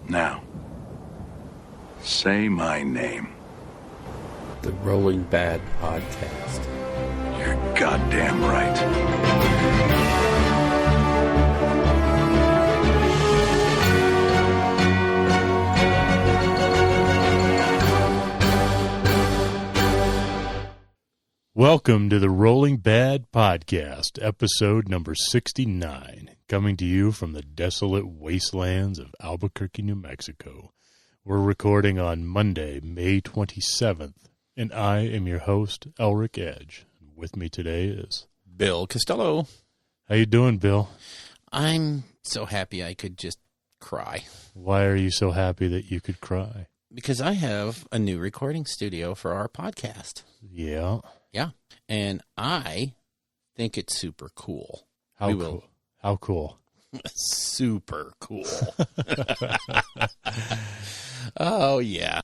Now, say my name. The Rolling Bad Podcast. You're goddamn right. Welcome to the Rolling Bad Podcast, episode number 69, coming to you from the desolate wastelands of Albuquerque, New Mexico. We're recording on Monday, May 27th, and I am your host, Elric Edge. With me today is Bill Costello. How you doing, Bill? I'm so happy I could just cry. Why are you so happy that you could cry? Because I have a new recording studio for our podcast. Yeah. Yeah. And I think it's super cool. How cool? How cool? Super cool. Oh, yeah.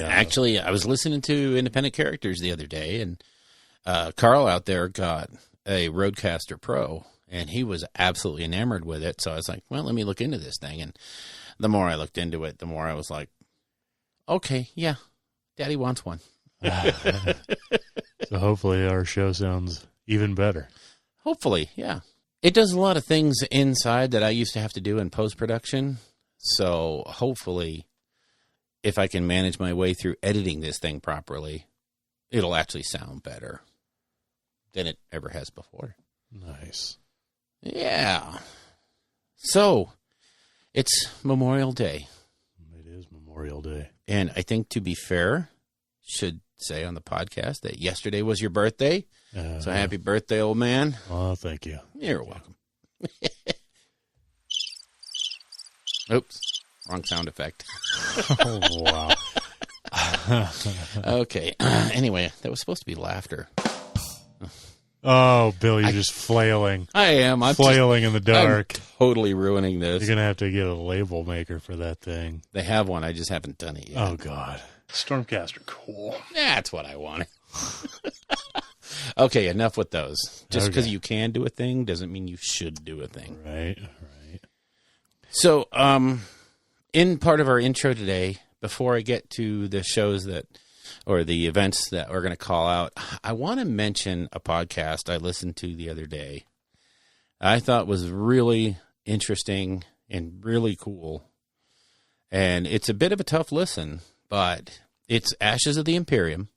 Actually, I was listening to Independent Characters the other day, and Carl out there got a Rodecaster Pro, and he was absolutely enamored with it. So I was like, well, let me look into this thing. And the more I looked into it, the more I was like, okay, yeah, Daddy wants one. So hopefully our show sounds even better. Hopefully, yeah. It does a lot of things inside that I used to have to do in post-production. So hopefully, if I can manage my way through editing this thing properly, it'll actually sound better than it ever has before. Nice. Yeah. So, it's Memorial Day. It is Memorial Day. And I think, to be fair, should say on the podcast that yesterday was your birthday. So happy birthday, old man. Oh, thank you. You're welcome. Oops. Wrong sound effect. Oh, wow. Okay. Anyway, that was supposed to be laughter. Oh, Bill, you're just flailing. I am. I'm flailing in the dark. I'm totally ruining this. You're going to have to get a label maker for that thing. They have one. I just haven't done it yet. Oh, God. Stormcaster, cool. That's what I wanted. Okay, enough with those. Just because you can do a thing doesn't mean you should do a thing. Right. So, in part of our intro today, before I get to the shows or the events that we're going to call out, I want to mention a podcast I listened to the other day. I thought was really interesting and really cool. And it's a bit of a tough listen, but it's Ashes of the Imperium.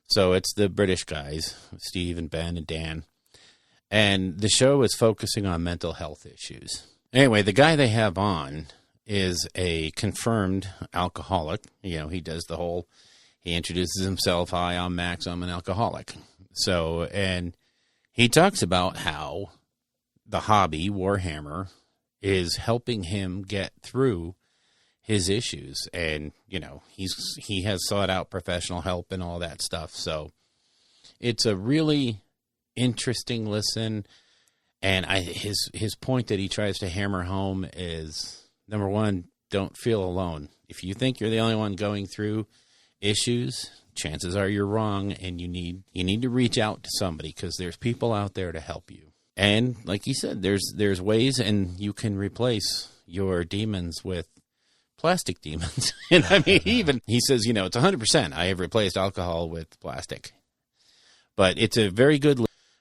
So it's the British guys, Steve and Ben and Dan. And the show is focusing on mental health issues. Anyway, the guy they have on is a confirmed alcoholic. You know, he does the whole, he introduces himself, hi, I'm Max, I'm an alcoholic. So, and he talks about how the hobby, Warhammer, is helping him get through his issues. And, you know, he has sought out professional help and all that stuff. So it's a really interesting listen. And his point that he tries to hammer home is, number one, don't feel alone. If you think you're the only one going through issues, chances are you're wrong, and you need to reach out to somebody because there's people out there to help you. And like you said, there's ways, and you can replace your demons with plastic demons. And I mean, he says, you know, it's 100%. I have replaced alcohol with plastic. But it's a very good.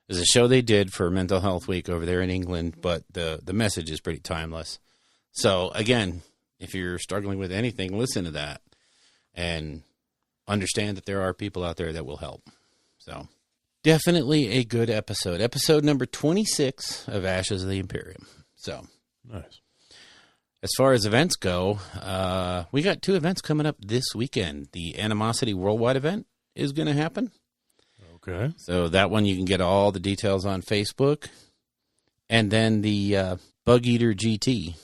There's a show they did for Mental Health Week over there in England, but the message is pretty timeless. So again, if you're struggling with anything, listen to that and understand that there are people out there that will help. So definitely a good episode. Episode number 26 of Ashes of the Imperium. So nice. As far as events go, we got 2 events coming up this weekend. The Animosity Worldwide event is going to happen. Okay. So that one you can get all the details on Facebook. And then the Bug Eater GT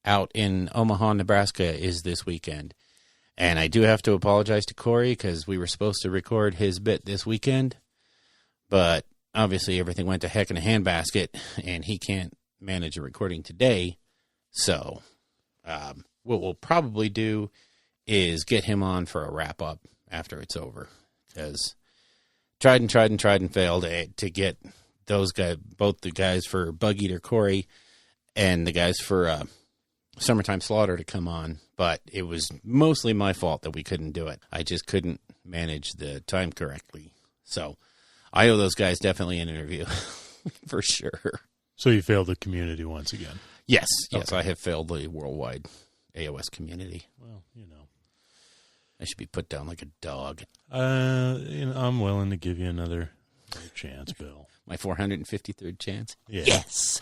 out in Omaha, Nebraska is this weekend. And I do have to apologize to Corey because we were supposed to record his bit this weekend. But obviously everything went to heck in a handbasket and he can't manage a recording today. So what we'll probably do is get him on for a wrap-up after it's over. Because tried and failed to get those guys, both the guys for Bug Eater Corey and the guys for Summertime Slaughter to come on, but it was mostly my fault that we couldn't do it. I just couldn't manage the time correctly. So I owe those guys definitely an interview for sure. So you failed the community once again. Yes, Okay. I have failed the worldwide AOS community. Well, you know. I should be put down like a dog. I'm willing to give you another chance, Bill. My 453rd chance? Yeah. Yes!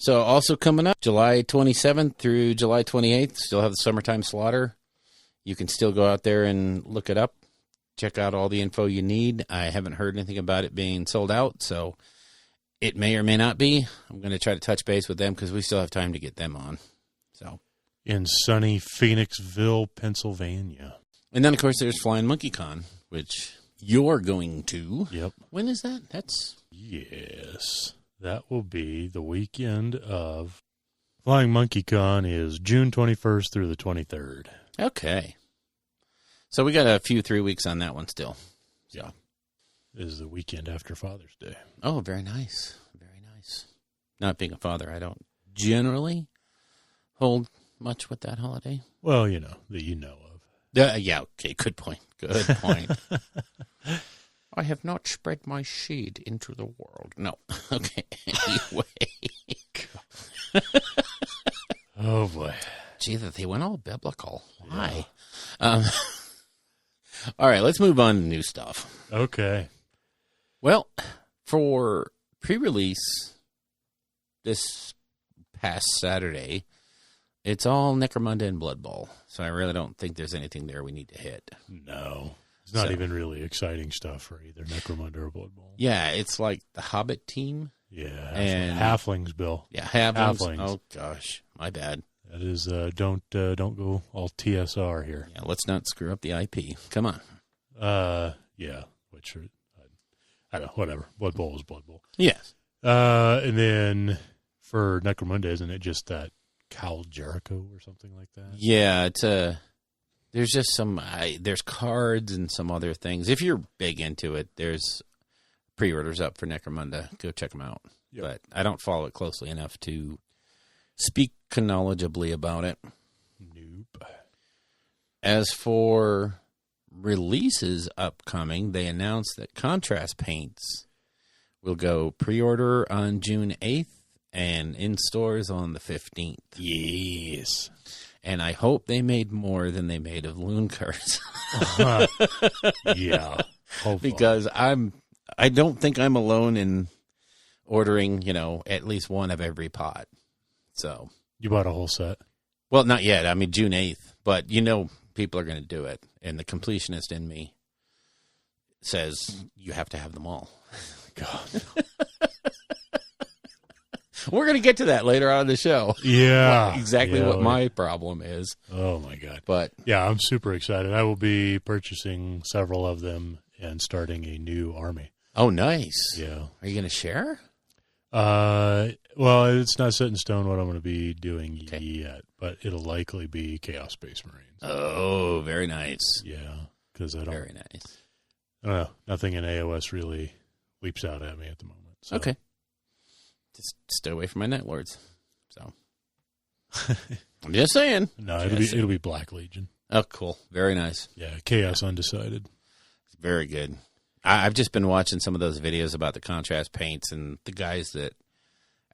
So also coming up, July 27th through July 28th, still have the Summertime Slaughter. You can still go out there and look it up. Check out all the info you need. I haven't heard anything about it being sold out, so it may or may not be. I'm going to try to touch base with them because we still have time to get them on. So, In sunny Phoenixville, Pennsylvania. and then, of course, there's Flying Monkey Con, which you're going to. Yep. When is that? Yes. That will be the weekend of Flying Monkey Con is June 21st through the 23rd. Okay. So we got a few 3 weeks on that one still. So. Is the weekend after Father's Day. Oh, very nice. Very nice. Not being a father, I don't generally hold much with that holiday. Well, you know, that you know of. Yeah, okay, good point. Good point. I have not spread my seed into the world. No. Okay, anyway. Oh, boy. Gee, that they went all biblical. Why? Yeah. All right, let's move on to new stuff. Okay. Well, for pre-release this past Saturday, it's all Necromunda and Blood Bowl. So I really don't think there's anything there we need to hit. No. It's not So- even really exciting stuff for either Necromunda or Blood Bowl. Yeah, it's like the Hobbit team. Yeah. And- Halflings, Bill. Yeah, Halflings. Halflings. Oh, gosh. My bad. That is, don't go all TSR here. Yeah, let's not screw up the IP. Come on. Yeah. Which are, I don't know, whatever. Blood Bowl is Blood Bowl. Yes. And then for Necromunda, isn't it just that Cal Jericho or something like that? Yeah, it's there's just some, there's cards and some other things. If you're big into it, there's pre-orders up for Necromunda. Go check them out. Yep. But I don't follow it closely enough to speak knowledgeably about it. Nope. As for releases upcoming, they announced that Contrast Paints will go pre-order on June 8th and in stores on the 15th. Yes. And I hope they made more than they made of Loon cards. Yeah. Hopefully. Because I don't think I'm alone in ordering, at least one of every pot. So, You bought a whole set? well, not yet. I mean, June 8th, but people are going to do it. And the completionist in me says you have to have them all. God. We're going to get to that later on in the show. Yeah. Exactly Yeah, what my problem is. Oh, my God. But Yeah, I'm super excited. I will be purchasing several of them and starting a new army. oh, nice. Yeah. Are you going to share? Well, it's not set in stone what I'm going to be doing Okay. yet, but it'll likely be Chaos Space Marines. Oh, very nice. Yeah, because I don't Nice. know. Nothing in AOS really leaps out at me at the moment. So. Okay. Just stay away from my Night Lords. So I'm just saying. No, Just- it'll be Black Legion. Oh, cool. Very nice. Yeah, Chaos Undecided. Very good. I've just been watching some of those videos about the contrast paints and the guys that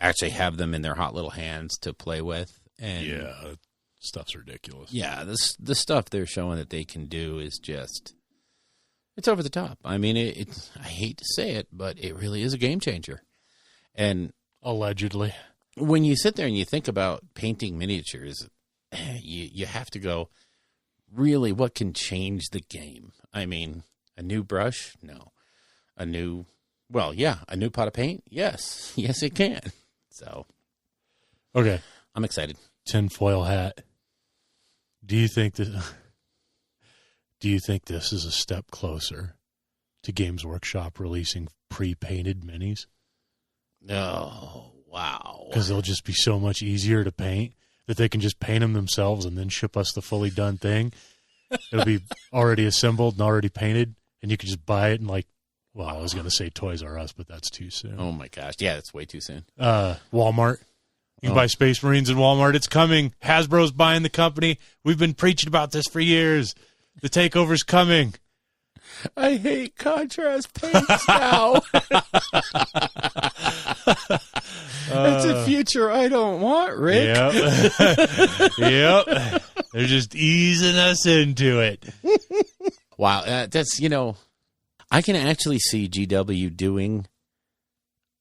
actually have them in their hot little hands to play with. And Yeah, stuff's ridiculous. yeah, the stuff they're showing that they can do is just, it's over the top. I mean, it's I hate to say it, but it really is a game changer. And Allegedly. when you sit there and you think about painting miniatures, you have to go, really, what can change the game? I mean, a new brush? No. A new pot of paint? Yes. Yes, it can. So, Okay, I'm excited. tinfoil hat. Do you think this is a step closer to Games Workshop releasing pre-painted minis? Oh, wow. Because they'll just be so much easier to paint that they can just paint them themselves and then ship us the fully done thing. It'll be already assembled and already painted, and you can just buy it and I was going to say Toys R Us, but that's too soon. Oh, my gosh. Yeah, that's way too soon. Walmart, You can buy Space Marines in Walmart. It's coming. Hasbro's buying the company. We've been preaching about this for years. The takeover's coming. I hate contrast paints now. That's a future I don't want, Rick. Yep. Yep. They're just easing us into it. Wow. That's, I can actually see GW doing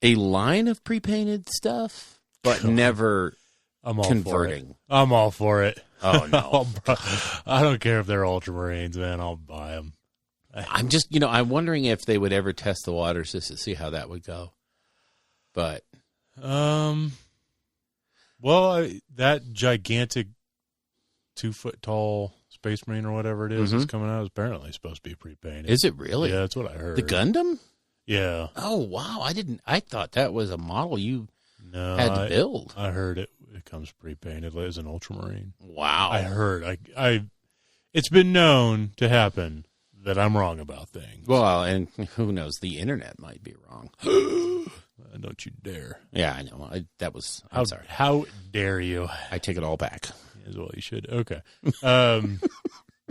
a line of pre-painted stuff, but never I'm all converting. For it. I'm all for it. Oh, no. I don't care if they're Ultramarines, man. I'll buy them. I'm just, I'm wondering if they would ever test the waters just to see how that would go. But, that gigantic 2-foot tall Space Marine or whatever it is that's coming out is apparently supposed to be pre-painted. is it really? Yeah, that's what I heard. The Gundam? Yeah. Oh, wow. I thought that was a model you No, had to build. I heard it comes pre-painted as an Ultramarine. Wow. I heard. It's been known to happen that I'm wrong about things. Well, and who knows? The internet might be wrong. Don't you dare. Yeah, I know. I'm sorry. How dare you? I take it all back. As well you should. Okay.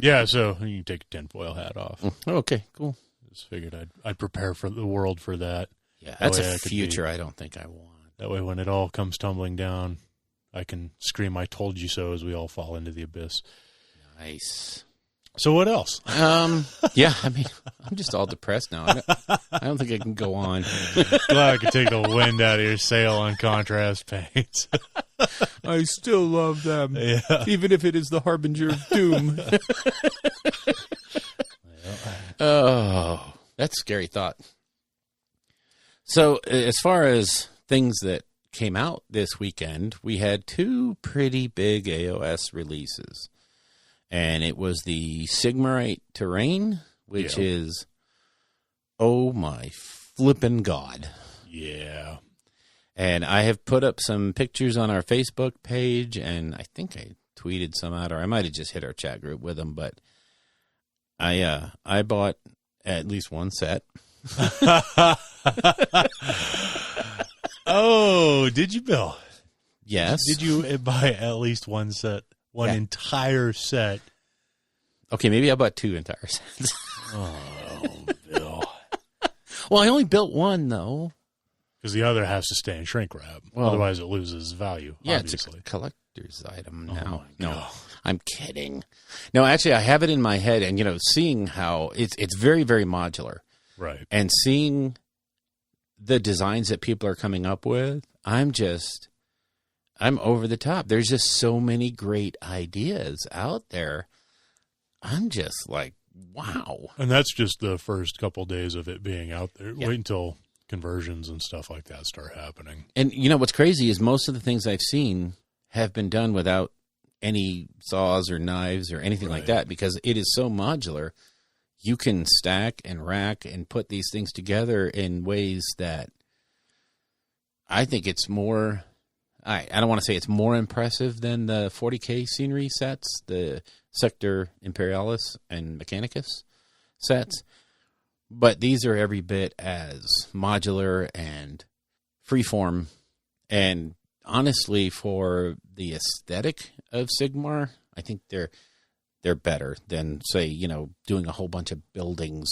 Yeah, so you can take a tinfoil hat off. Okay, cool. Just figured I'd prepare for the world for that. Yeah, that's That way a I could future I don't think I want. That way when it all comes tumbling down, I can scream, "I told you so," as we all fall into the abyss. Nice. So what else? Yeah, I mean, I'm just all depressed now. I don't think I can go on. Glad I could take the wind out of your sail on contrast paints. I still love them, Yeah. even if it is the harbinger of doom. Oh, that's a scary thought. So as far as things that came out this weekend, we had 2 pretty big AOS releases. And it was the Sigmarite Terrain, which is, oh my flippin' God. Yeah. And I have put up some pictures on our Facebook page, and I think I tweeted some out, or I might have just hit our chat group with them, but I bought at least one set. Oh, did you, Bill? Yes. Did you buy at least one set? One entire set. Okay, maybe I bought 2 entire sets. Oh, Bill. Well, I only built one, though. Because the other has to stay in shrink wrap. Well, otherwise, it loses value, yeah, obviously. It's a collector's item Oh, now. my No, God. I'm kidding. No, actually, I have it in my head, and, seeing how it's very, very modular. Right. And seeing the designs that people are coming up with, I'm over the top. There's just so many great ideas out there. I'm just like, wow. And that's just the first couple days of it being out there. Yeah. Wait until conversions and stuff like that start happening. And what's crazy is most of the things I've seen have been done without any saws or knives or anything like that, because it is so modular. You can stack and rack and put these things together in ways that I think it's more... I don't want to say it's more impressive than the 40K scenery sets, the Sector Imperialis and Mechanicus sets, but these are every bit as modular and freeform. And honestly, for the aesthetic of Sigmar, I think they're better than, say, doing a whole bunch of buildings,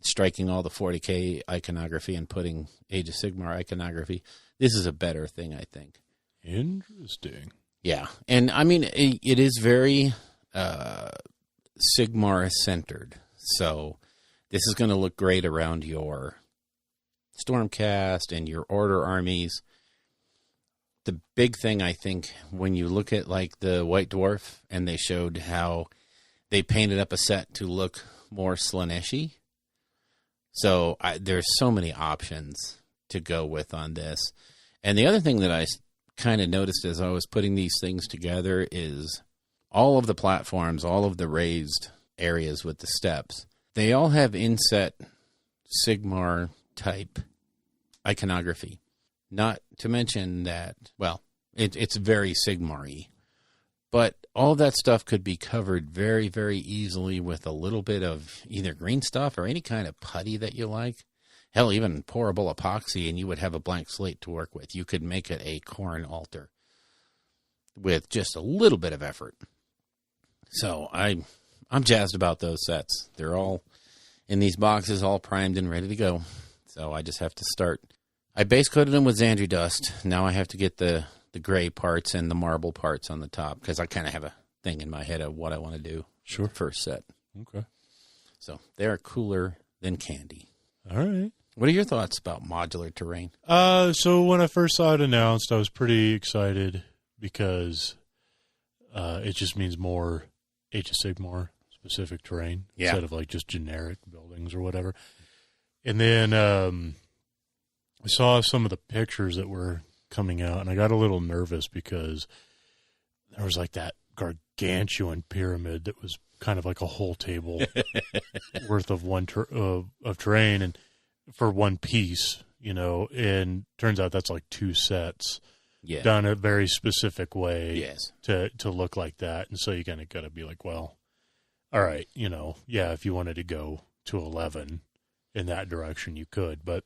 striking all the 40K iconography and putting Age of Sigmar iconography. This is a better thing, I think. Interesting. Yeah. And I mean, it is very Sigmar centered. So this is going to look great around your Stormcast and your Order armies. The big thing, I think, when you look at like the White Dwarf and they showed how they painted up a set to look more Slaaneshi. So there's so many options to go with on this. And the other thing that I kind of noticed as I was putting these things together is all of the platforms, all of the raised areas with the steps, they all have inset Sigmar type iconography. Not to mention that, well, it's very Sigmar-y. But all that stuff could be covered very, very easily with a little bit of either green stuff or any kind of putty that you like. Hell, even pourable epoxy, and you would have a blank slate to work with. You could make it a Khorne altar with just a little bit of effort. So I'm jazzed about those sets. They're all in these boxes, all primed and ready to go. So I just have to start. I base coated them with Xandri dust. Now I have to get the gray parts and the marble parts on the top, because I kind of have a thing in my head of what I want to do. Sure. First set. Okay. So they're cooler than candy. All right. What are your thoughts about modular terrain? So when I first saw it announced, I was pretty excited because it just means more Age of Sigmar specific terrain instead of like just generic buildings or whatever. And then I saw some of the pictures that were coming out, and I got a little nervous because there was like that gargantuan pyramid that was kind of like a whole table worth of of terrain, and for one piece, and turns out that's like 2 sets done a very specific way to look like that. And so you kind of got to be like, well, all right, if you wanted to go to 11 in that direction, you could, but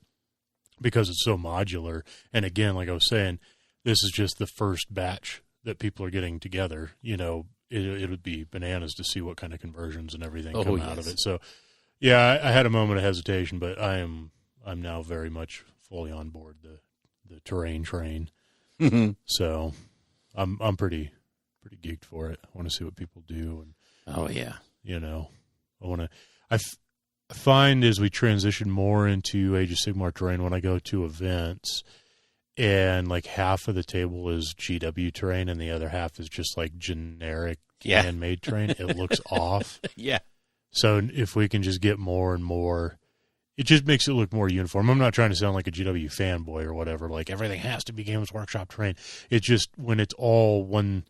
because it's so modular, and again, like I was saying, this is just the first batch that people are getting together, it would be bananas to see what kind of conversions and everything come out of it. So, yeah, I had a moment of hesitation, but I'm now very much fully on board the terrain train. Mm-hmm. So, I'm pretty geeked for it. I want to see what people do, and I find as we transition more into Age of Sigmar terrain, when I go to events, and like half of the table is GW terrain and the other half is just like generic handmade terrain, it looks off. Yeah. So if we can just get more and more, it just makes it look more uniform. I'm not trying to sound like a GW fanboy or whatever, like everything has to be Games Workshop terrain. It's just when it's all one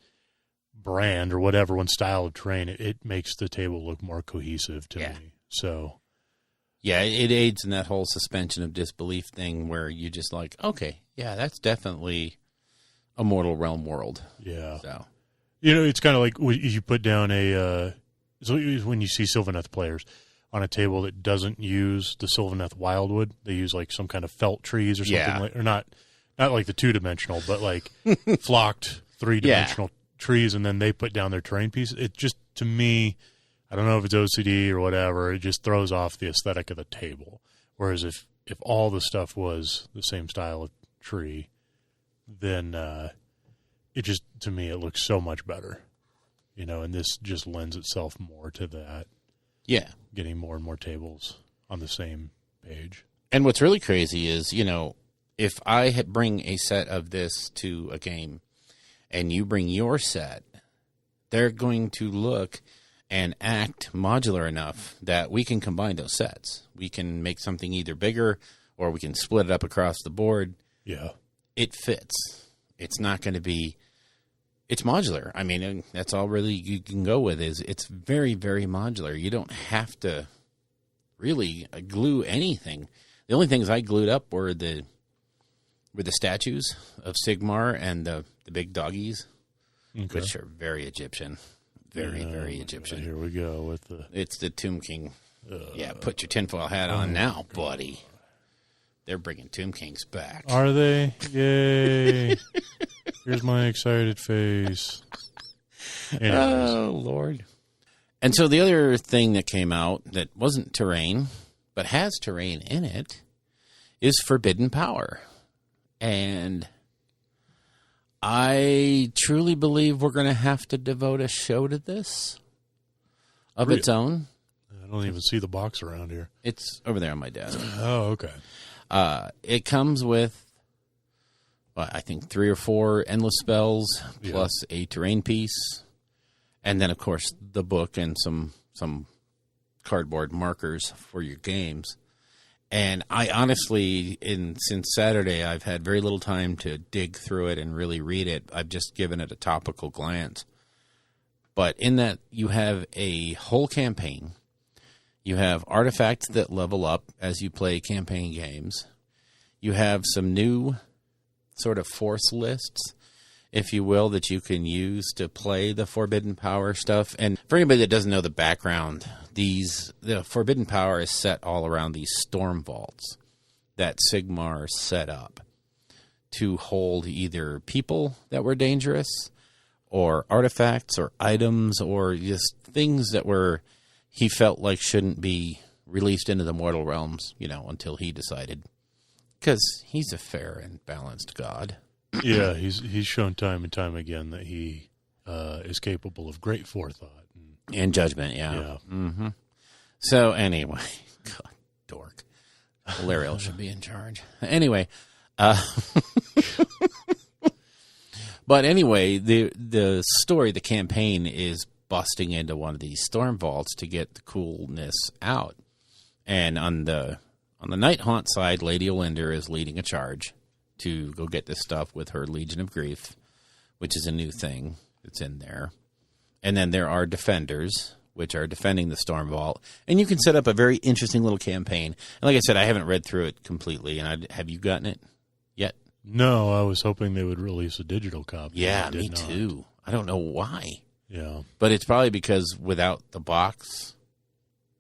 brand or whatever, one style of terrain, it makes the table look more cohesive to me. So... yeah, it aids in that whole suspension of disbelief thing where you just like, okay, yeah, that's definitely a Mortal Realm world. Yeah. So, it's kind of like you put down so when you see Sylvaneth players on a table that doesn't use the Sylvaneth Wildwood, they use like some kind of felt trees or something or not like the 2-dimensional, but like flocked 3-dimensional trees, and then they put down their terrain piece. It just, to me, I don't know if it's OCD or whatever, it just throws off the aesthetic of the table. Whereas if all the stuff was the same style of tree, then it just, to me, it looks so much better. And this just lends itself more to that. Yeah. Getting more and more tables on the same page. And what's really crazy is, if I bring a set of this to a game and you bring your set, they're going to look and act modular enough that we can combine those sets. We can make something either bigger or we can split it up across the board. Yeah. It fits. It's not going to be... it's modular. I mean, that's all really you can go with is it's very, very modular. You don't have to really glue anything. The only things I glued up were the statues of Sigmar and the big doggies, which are very Egyptian. Very, very Egyptian. Here we go with it's the Tomb King. Put your tinfoil hat on now, buddy. They're bringing Tomb Kings back. Are they? Yay. Here's my excited face. Anyways. Oh, Lord. And so the other thing that came out that wasn't terrain, but has terrain in it, is Forbidden Power. And I truly believe we're going to have to devote a show to this of its own. I don't even see the box around here. It's over there on my desk. Oh, okay. It comes with, I think, 3 or 4 endless spells, plus a terrain piece, and then, of course, the book and some cardboard markers for your games. And I honestly, since Saturday, I've had very little time to dig through it and really read it. I've just given it a topical glance. But in that, you have a whole campaign. You have artifacts that level up as you play campaign games. You have some new sort of force lists, if you will, that you can use to play the Forbidden Power stuff. And for anybody that doesn't know the background, the Forbidden Power is set all around these storm vaults. that Sigmar set up to hold either people that were dangerous or artifacts or items or just things that were he felt like shouldn't be released into the mortal realms, until he decided. Because he's a fair and balanced god. Yeah, he's shown time and time again that he is capable of great forethought. And judgment, yeah. Yeah. So anyway, God, dork. Lariel should be in charge. Anyway, but anyway, the story, the campaign is busting into one of these storm vaults to get the coolness out. And on the Night Haunt side, Lady Olinder is leading a charge to go get this stuff with her Legion of Grief, which is a new thing that's in there. And then there are defenders, which are defending the Storm Vault. And you can set up a very interesting little campaign. And like I said, I haven't read through it completely. And have you gotten it yet? No, I was hoping they would release a digital copy. Yeah, me too. I don't know why. Yeah. But it's probably because without the box,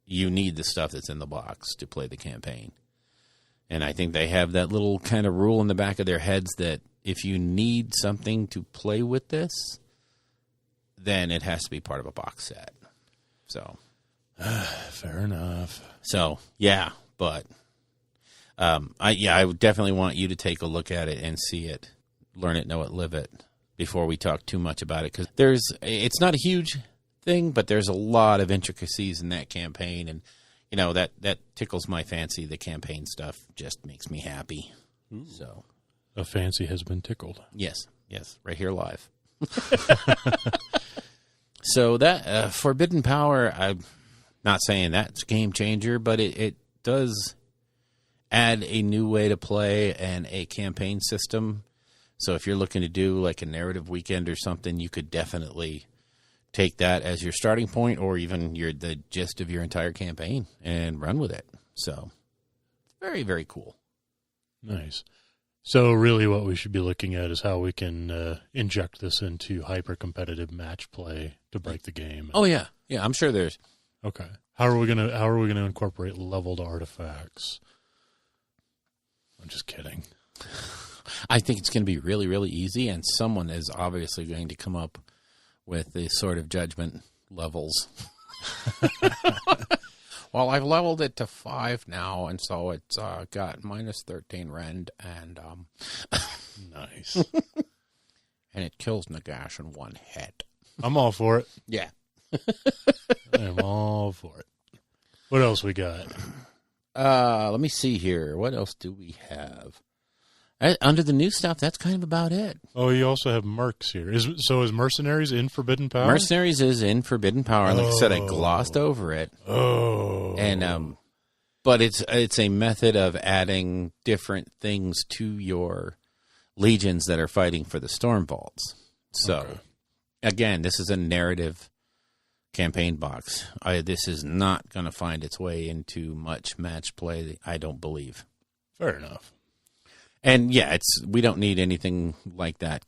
you need the stuff that's in the box to play the campaign. And I think they have that little kind of rule in the back of their heads that if you need something to play with this, then it has to be part of a box set. So, fair enough. So, yeah, but I would definitely want you to take a look at it and see it, learn it, know it, live it, before we talk too much about it. Because it's not a huge thing, but there's a lot of intricacies in that campaign, and that tickles my fancy. The campaign stuff just makes me happy. Ooh. So, a fancy has been tickled. Yes, right here live. So that Forbidden Power, I'm not saying that's a game changer, but it does add a new way to play and a campaign system. So if you're looking to do like a narrative weekend or something, you could definitely take that as your starting point, or even the gist of your entire campaign and run with it. So very, very cool. Nice. So really what we should be looking at is how we can inject this into hyper-competitive match play to break the game. Oh, yeah. Yeah, I'm sure there's... Okay. How are we gonna incorporate leveled artifacts? I'm just kidding. I think it's going to be really, really easy, and someone is obviously going to come up with the sort of judgment levels. Well, I've leveled it to 5 now, and so it's got minus 13 rend, and nice. And it kills Nagash in one hit. I'm all for it. Yeah. I'm all for it. What else we got? Let me see here. What else do we have? Under the new stuff, that's kind of about it. Oh, you also have Mercs here. Is Mercenaries in Forbidden Power? Mercenaries is in Forbidden Power. Like I said, I glossed over it. Oh. And but it's a method of adding different things to your legions that are fighting for the Storm Vaults. So, Again, this is a narrative campaign box. This is not going to find its way into much match play, I don't believe. Fair enough. And yeah, we don't need anything like that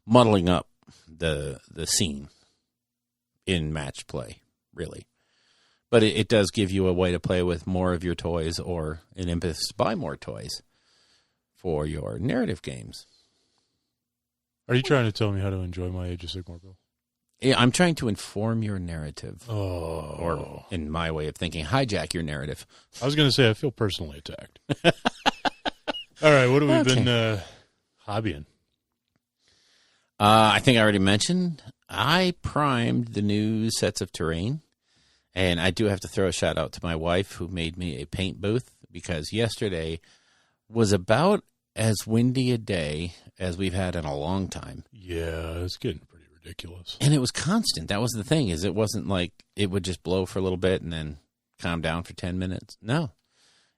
muddling up the scene in match play, really. But it does give you a way to play with more of your toys, or an impetus to buy more toys for your narrative games. Are you trying to tell me how to enjoy my Age of Sigmar, Bill? Yeah, I'm trying to inform your narrative. Oh. Or, in my way of thinking, hijack your narrative. I was going to say, I feel personally attacked. All right, what have we been hobbying? I think I already mentioned, I primed the new sets of terrain. And I do have to throw a shout out to my wife, who made me a paint booth, because yesterday was about as windy a day as we've had in a long time. Yeah, it's getting pretty ridiculous. And it was constant. That was the thing, is it wasn't like it would just blow for a little bit and then calm down for 10 minutes. No,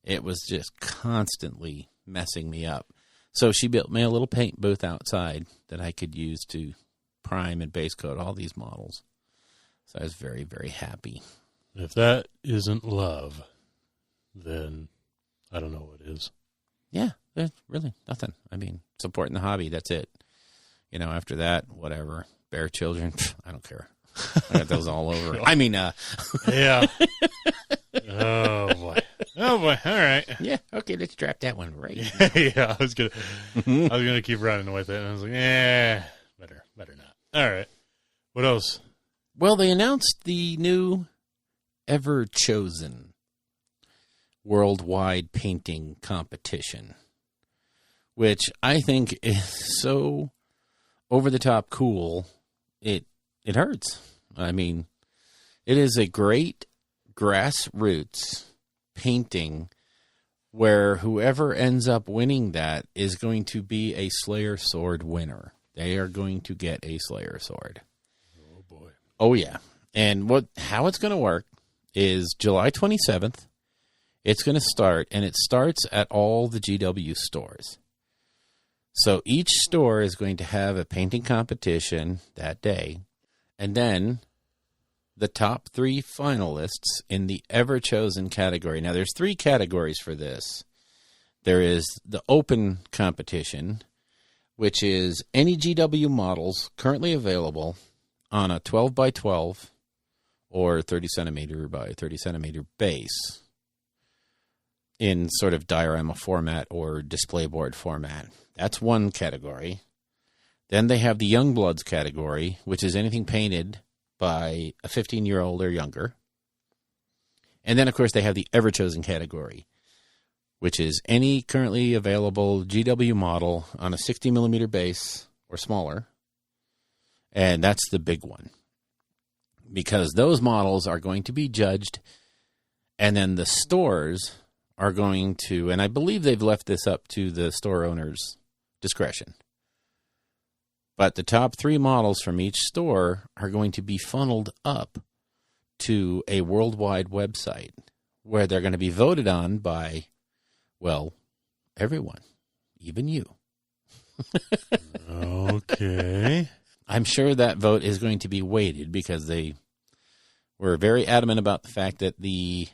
it was just constantly messing me up. So she built me a little paint booth outside that I could use to prime and base coat all these models. So I was very, very happy. If that isn't love, then I don't know what is. Yeah, there's really nothing. I mean, supporting the hobby, that's it. After that, whatever. Bear children, I don't care. I got those all over. I mean, yeah. Oh, boy. Oh boy! All right. Yeah, okay, let's drop that one right. Yeah, I was gonna keep running with it, and I was like, better not. All right. What else? Well, they announced the new Ever Chosen worldwide painting competition, which I think is so over the top cool. It hurts. I mean, it is a great grassroots painting where whoever ends up winning that is going to be a Slayer Sword winner. They are going to get a Slayer Sword. Oh boy. Oh yeah. And how it's going to work is July 27th. It's going to start, and it starts at all the GW stores. So each store is going to have a painting competition that day. And then the top 3 finalists in the Ever Chosen category. Now, there's 3 categories for this. There is the open competition, which is any GW models currently available on a 12 by 12 or 30 centimeter by 30 centimeter base in sort of diorama format or display board format. That's one category. Then they have the Youngbloods category, which is anything painted by a 15-year-old or younger. And then, of course, they have the Ever Chosen category, which is any currently available GW model on a 60 millimeter base or smaller. And that's the big one, because those models are going to be judged, and then the stores are going to, and I believe they've left this up to the store owner's discretion, but the top 3 models from each store are going to be funneled up to a worldwide website where they're going to be voted on by, well, everyone, even you. Okay. I'm sure that vote is going to be weighted because they were very adamant about the fact that the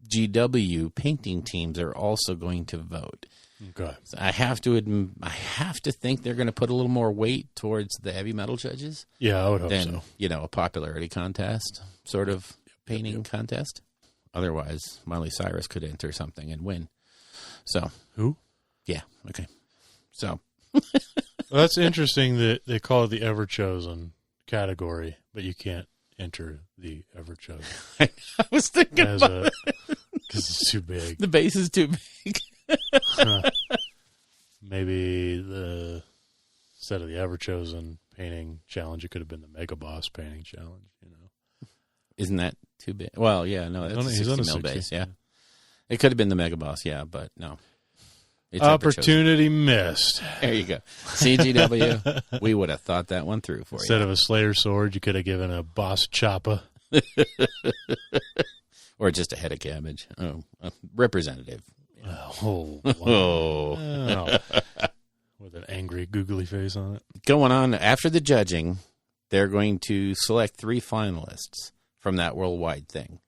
GW painting teams are also going to vote. Okay. So I have to think they're going to put a little more weight towards the heavy metal judges. Yeah, I would hope than, so. A popularity contest sort of painting contest. Otherwise, Miley Cyrus could enter something and win. So who? Yeah. Okay. So well, that's interesting that they call it the Ever Chosen category, but you can't enter the Ever Chosen. I was thinking about it because it's too big. The base is too big. Maybe instead of the Ever Chosen painting challenge, it could have been the Mega Boss painting challenge. Isn't that too big? Well, yeah, no, that's he's a on 60 a mil 60. base. Yeah, it could have been the Mega Boss. Yeah, but no. It's Opportunity missed. There you go. CGW, we would have thought that one through for Instead you. of a Slayer Sword, you could have given a Boss Choppa. Or just a head of cabbage. Oh, representative. Oh. Wow. With an angry, googly face on it. Going on, after the judging, they're going to select 3 finalists from that worldwide thing.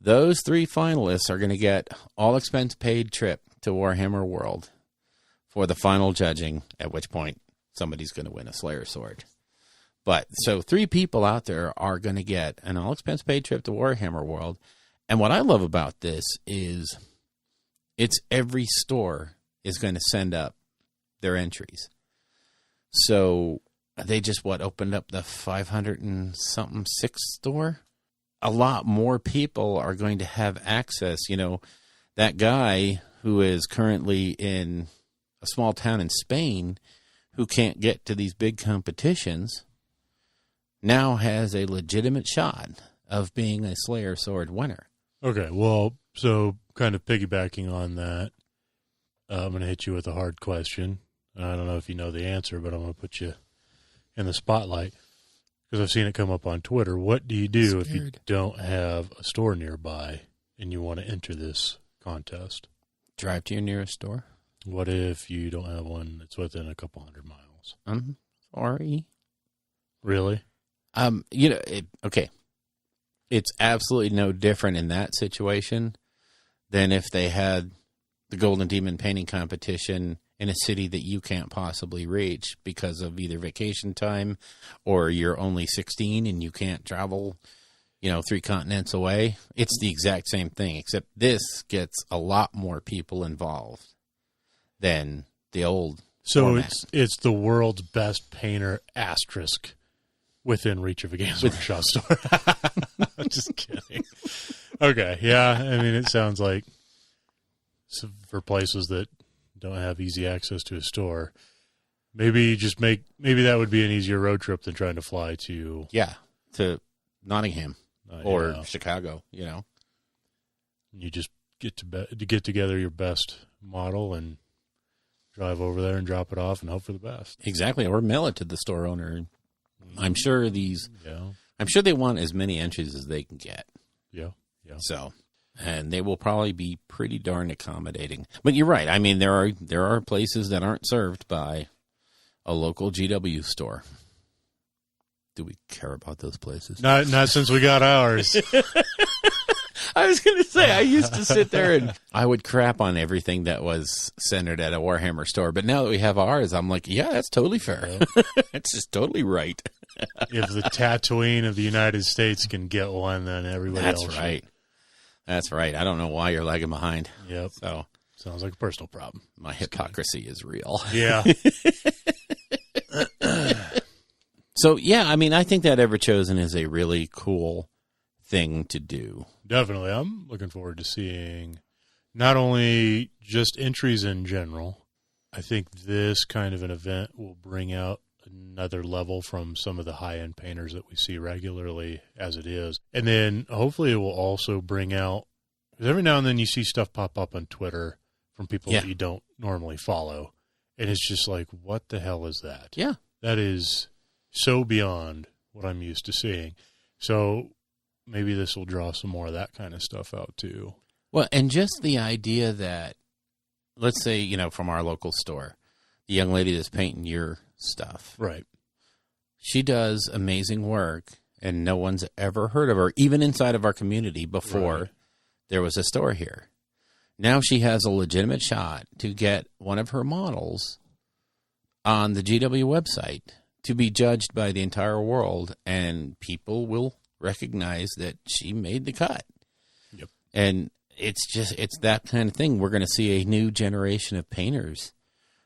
Those 3 finalists are going to get all expense paid trip to Warhammer World for the final judging, at which point somebody's going to win a Slayer Sword. But so 3 people out there are going to get an all expense paid trip to Warhammer World. And what I love about this is it's every store is going to send up their entries. So they just opened up the 500 and something 6th store. A lot more people are going to have access. That guy who is currently in a small town in Spain who can't get to these big competitions now has a legitimate shot of being a Slayer Sword winner. Okay, well, so kind of piggybacking on that, I'm going to hit you with a hard question. I don't know if you know the answer, but I'm going to put you in the spotlight because I've seen it come up on Twitter. What do you do if you don't have a store nearby and you want to enter this contest? Drive to your nearest store. What if you don't have one that's within a couple 100 miles? I'm sorry. Really? Okay. It's absolutely no different in that situation than if they had the Golden Demon painting competition in a city that you can't possibly reach because of either vacation time or you're only 16 and you can't travel 3 continents away. It's the exact same thing, except this gets a lot more people involved than the old So format. it's the world's best painter asterisk within reach of a Games Workshop store. I'm just kidding. Okay, yeah. I mean, it sounds like for places that don't have easy access to a store, maybe that would be an easier road trip than trying to fly to to Nottingham or yeah. Chicago. You just get together your best model and drive over there and drop it off and hope for the best. Exactly, or mail it to the store owner. I'm sure I'm sure they want as many entries as they can get. Yeah. So, and they will probably be pretty darn accommodating. But you're right. I mean, there are places that aren't served by a local GW store. Do we care about those places? Not since we got ours. I was going to say, I used to sit there and I would crap on everything that was centered at a Warhammer store. But now that we have ours, I'm like, yeah, that's totally fair. It's just totally right. If the Tatooine of the United States can get one, then everybody else That's should. right. That's right. I don't know why you're lagging behind. Yep. So Sounds like a personal problem. my hypocrisy is real. Yeah. So, yeah, I mean, I think that Everchosen is a really cool thing to do. Definitely. I'm looking forward to seeing not only just entries in general. I think this kind of an event will bring out another level from some of the high-end painters that we see regularly as it is. And then hopefully it will also bring out, because every now and then you see stuff pop up on Twitter from people that you don't normally follow. And it's just like, what the hell is that? Yeah. That is so beyond what I'm used to seeing. So maybe this will draw some more of that kind of stuff out too. Well, and just the idea that, let's say, from our local store, the young lady that's painting your stuff. Right. She does amazing work, and no one's ever heard of her, even inside of our community, before there was a store here. Now she has a legitimate shot to get one of her models on the GW website to be judged by the entire world, and people will recognize that she made the cut. Yep. And it's that kind of thing. We're going to see a new generation of painters,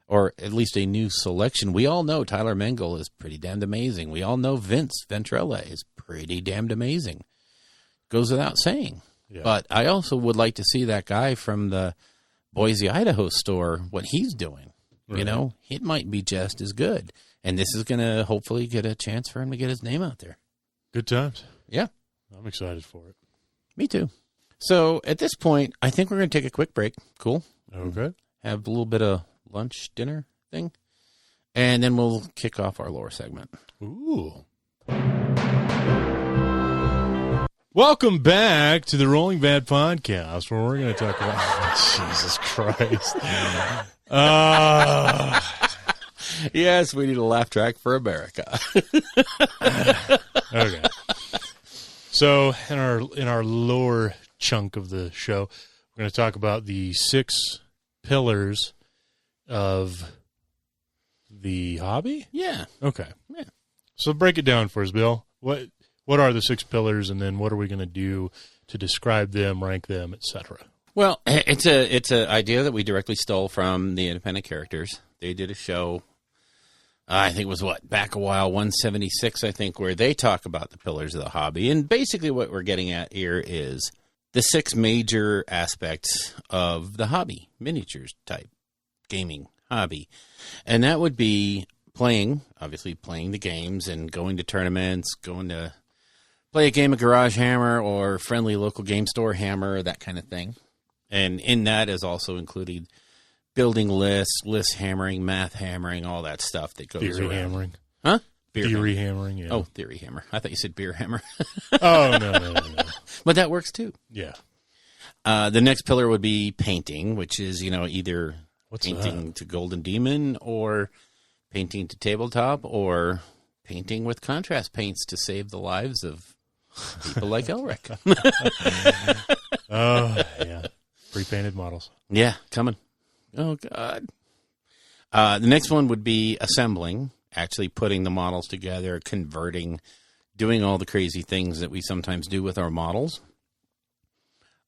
or at least a new selection. We all know Tyler Mengel is pretty damned amazing. We all know Vince Ventrella is pretty damned amazing. Goes without saying. Yeah. But I also would like to see that guy from the Boise, Idaho store, what he's doing. Right. It might be just as good. And this is going to hopefully get a chance for him to get his name out there. Good times. Yeah. I'm excited for it. Me too. So at this point, I think we're going to take a quick break. Cool. Okay. Have a little bit of lunch, dinner thing. And then we'll kick off our lore segment. Ooh. Welcome back to the Rolling Bad Podcast, where we're going to talk about... Jesus Christ. Yes, we need a laugh track for America. Okay. So in our lore chunk of the show, we're going to talk about the 6 pillars of the hobby. Yeah. Okay. Yeah. So break it down for us, Bill. What are the 6 pillars, and then what are we going to do to describe them, rank them, etc.? Well, it's a idea that we directly stole from the Independent Characters. They did a show, I think it was back a while, 176, I think, where they talk about the pillars of the hobby. And basically what we're getting at here is the 6 major aspects of the hobby, miniatures type gaming hobby. And that would be playing the games and going to tournaments, going to play a game of Garage Hammer or friendly local game store Hammer, that kind of thing. And in that is also included building lists, list hammering, math hammering, all that stuff that goes Theory around. hammering. Huh? Theory hammering, yeah. Oh, theory hammer. I thought you said beer hammer. Oh, no. But that works too. Yeah. The next pillar would be painting, which is, either What's painting to Golden Demon or painting to tabletop or painting with contrast paints to save the lives of people like Elric. Oh, yeah. Pre-painted models. Yeah, coming. Oh, God. The next one would be assembling, actually putting the models together, converting doing all the crazy things that we sometimes do with our models.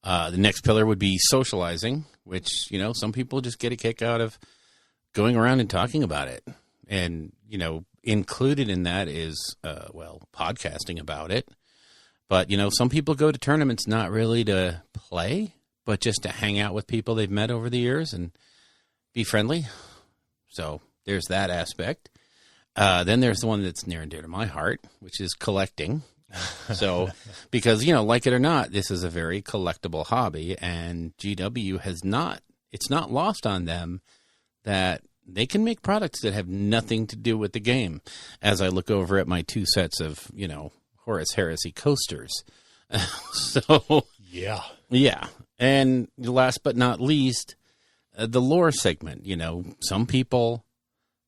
The next pillar would be socializing, which, some people just get a kick out of going around and talking about it. And, included in that is, podcasting about it. But, some people go to tournaments not really to play, but just to hang out with people they've met over the years and be friendly. So there's that aspect. Then there's the one that's near and dear to my heart, which is collecting. So, because, like it or not, this is a very collectible hobby, and GW it's not lost on them that they can make products that have nothing to do with the game. As I look over at my 2 sets of, Horus Heresy coasters. So, yeah. And last but not least, the lore segment. Some people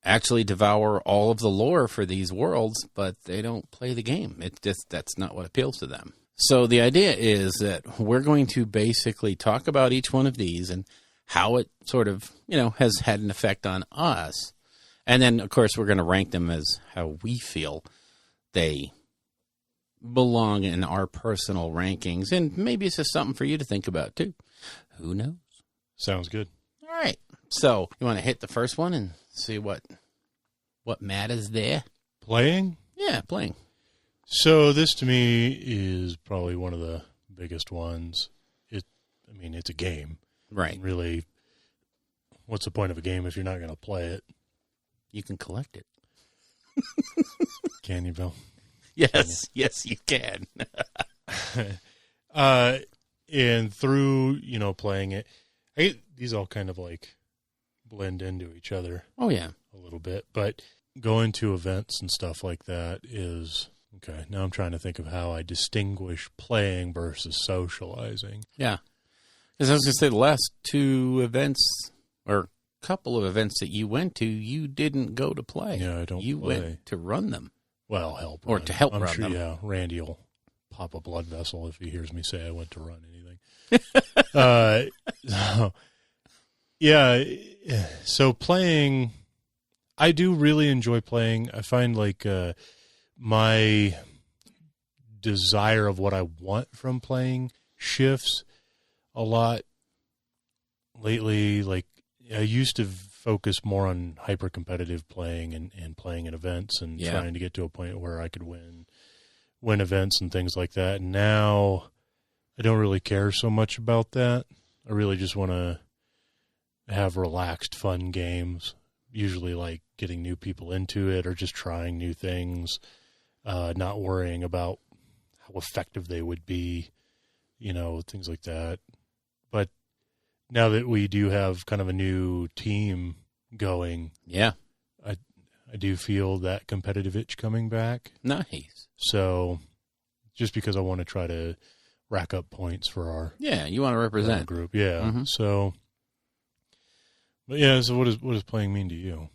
actually devour all of the lore for these worlds, but they don't play the game. That's not what appeals to them. So the idea is that we're going to basically talk about each one of these and how it sort of, has had an effect on us. And then, of course, we're going to rank them as how we feel they belong in our personal rankings. And maybe it's just something for you to think about, too. Who knows? Sounds good. All right. So you want to hit the first one and see what matters there? Playing? Yeah, playing. So this to me is probably one of the biggest ones. It's a game. Right. And really, what's the point of a game if you're not going to play it? You can collect it. Can you, Bill? Yes, you can. And through, playing it, these all kind of like blend into each other. Oh, yeah. A little bit. But going to events and stuff like that is, okay, now I'm trying to think of how I distinguish playing versus socializing. Yeah. Because I was going to say, the last 2 events, or couple of events that you went to, you didn't go to play. Yeah, I don't You play. went to run them. Well, help Or run. to help I'm run sure, them. Yeah, Randy will pop a blood vessel if he hears me say I went to run anything. So playing, I do really enjoy playing. I find like my desire of what I want from playing shifts a lot lately. Like I used to focus more on hyper competitive playing and playing in events and trying to get to a point where I could win events and things like that. And now I don't really care so much about that. I really just want to have relaxed, fun games, usually like getting new people into it or just trying new things, not worrying about how effective they would be, things like that. But now that we do have kind of a new team going, Yeah. I do feel that competitive itch coming back. Nice. So just because I want to try to rack up points for our Yeah, you want to represent. group. Yeah. Mm-hmm. So, but yeah, so what does playing mean to you?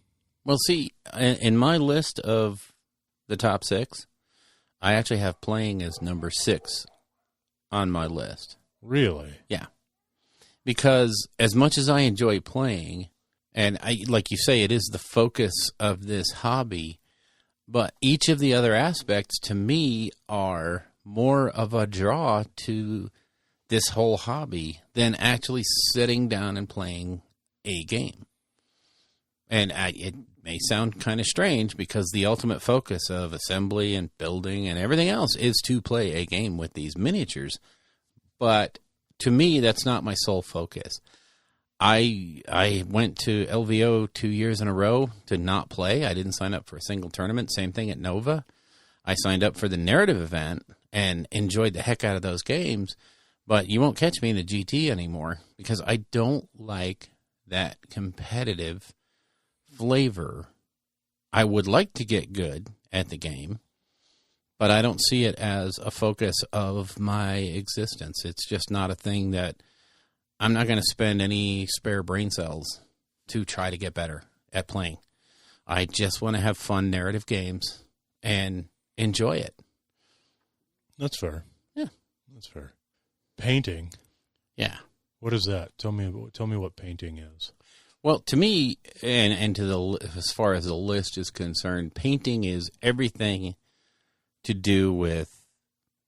Well, see, in my list of the top 6, I actually have playing as number 6 on my list. Really? Yeah. Because as much as I enjoy playing, and like you say, it is the focus of this hobby, but each of the other aspects to me are more of a draw to this whole hobby than actually sitting down and playing a game. And it may sound kind of strange because the ultimate focus of assembly and building and everything else is to play a game with these miniatures. But to me, that's not my sole focus. I went to LVO 2 years in a row to not play. I didn't sign up for a single tournament. Same thing at Nova. I signed up for the narrative event and enjoyed the heck out of those games. But you won't catch me in the GT anymore because I don't like that competitive flavor. I would like to get good at the game, but I don't see it as a focus of my existence. It's just not a thing that I'm not going to spend any spare brain cells to try to get better at playing. I just want to have fun narrative games and enjoy it. That's fair. Yeah. That's fair. Painting. Yeah. What is that? Tell me what painting is. Well, to me, and to as far as the list is concerned, painting is everything to do with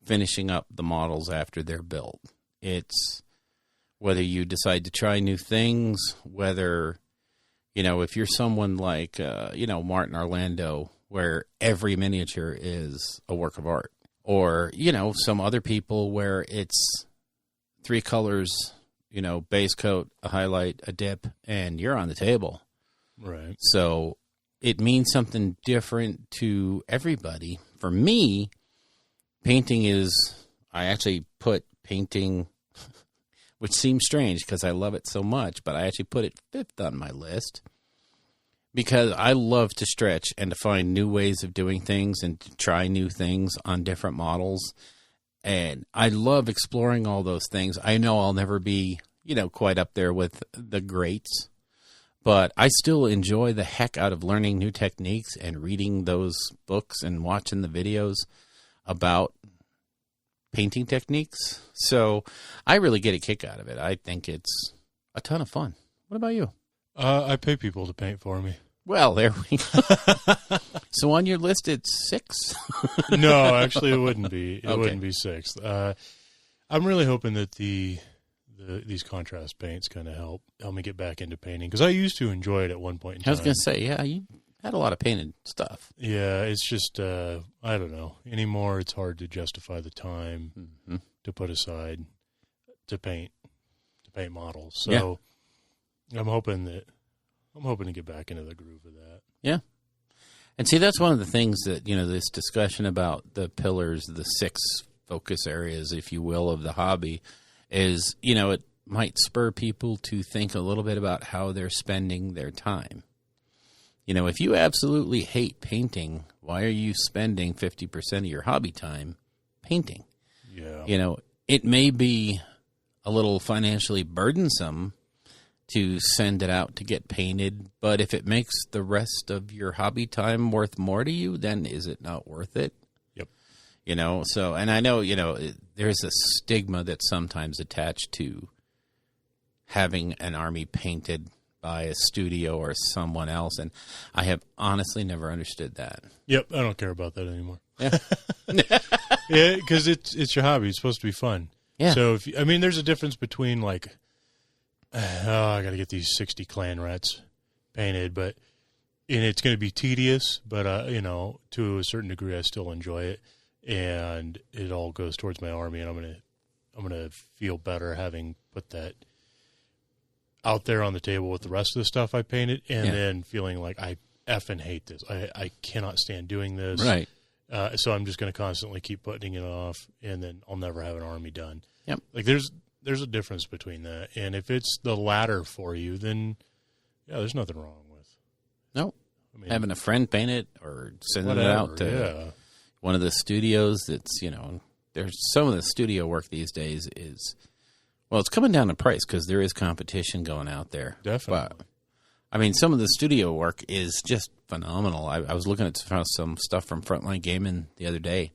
finishing up the models after they're built. It's whether you decide to try new things, whether, if you're someone like, Martin Orlando, where every miniature is a work of art, or, some other people where it's 3 colors, base coat, a highlight, a dip, and you're on the table. Right. So it means something different to everybody. For me, painting I actually put painting, which seems strange because I love it so much, but I actually put it 5th on my list because I love to stretch and to find new ways of doing things and to try new things on different models. And I love exploring all those things. I know I'll never be, quite up there with the greats, but I still enjoy the heck out of learning new techniques and reading those books and watching the videos about painting techniques. So I really get a kick out of it. I think it's a ton of fun. What about you? I pay people to paint for me. Well, there we go. So on your list, it's 6? No, actually, it wouldn't be. It Okay. wouldn't be 6th. I'm really hoping that these contrast paints kind of help me get back into painting because I used to enjoy it at one point in time. I was going to say, yeah, you had a lot of painted stuff. Yeah, it's just I don't know anymore. It's hard to justify the time to put aside to paint models. So I'm hoping to get back into the groove of that. Yeah. And see, that's one of the things that, this discussion about the pillars, the 6 focus areas, if you will, of the hobby is, it might spur people to think a little bit about how they're spending their time. If you absolutely hate painting, why are you spending 50% of your hobby time painting? Yeah. It may be a little financially burdensome to send it out to get painted, but if it makes the rest of your hobby time worth more to you, then is it not worth it? Yep. So, and I know, there's a stigma that's sometimes attached to having an army painted by a studio or someone else, and I have honestly never understood that. Yep, I don't care about that anymore. Yeah. Yeah, because it's your hobby. It's supposed to be fun. Yeah. So there's a difference between like, I got to get these 60 clan rats painted, and it's going to be tedious, but to a certain degree, I still enjoy it, and it all goes towards my army, and I'm gonna feel better having put that out there on the table with the rest of the stuff I painted, and then feeling like I effing hate this. I cannot stand doing this. Right. So I'm just going to constantly keep putting it off, and then I'll never have an army done. Yep. Like there's a difference between that, and if it's the latter for you, then there's nothing wrong with. No. I mean, Having a friend paint it or sending it out to one of the studios that's, there's some of the studio work these days is, well, it's coming down to price because there is competition going out there. Definitely. But, some of the studio work is just phenomenal. I was looking at some stuff from Frontline Gaming the other day,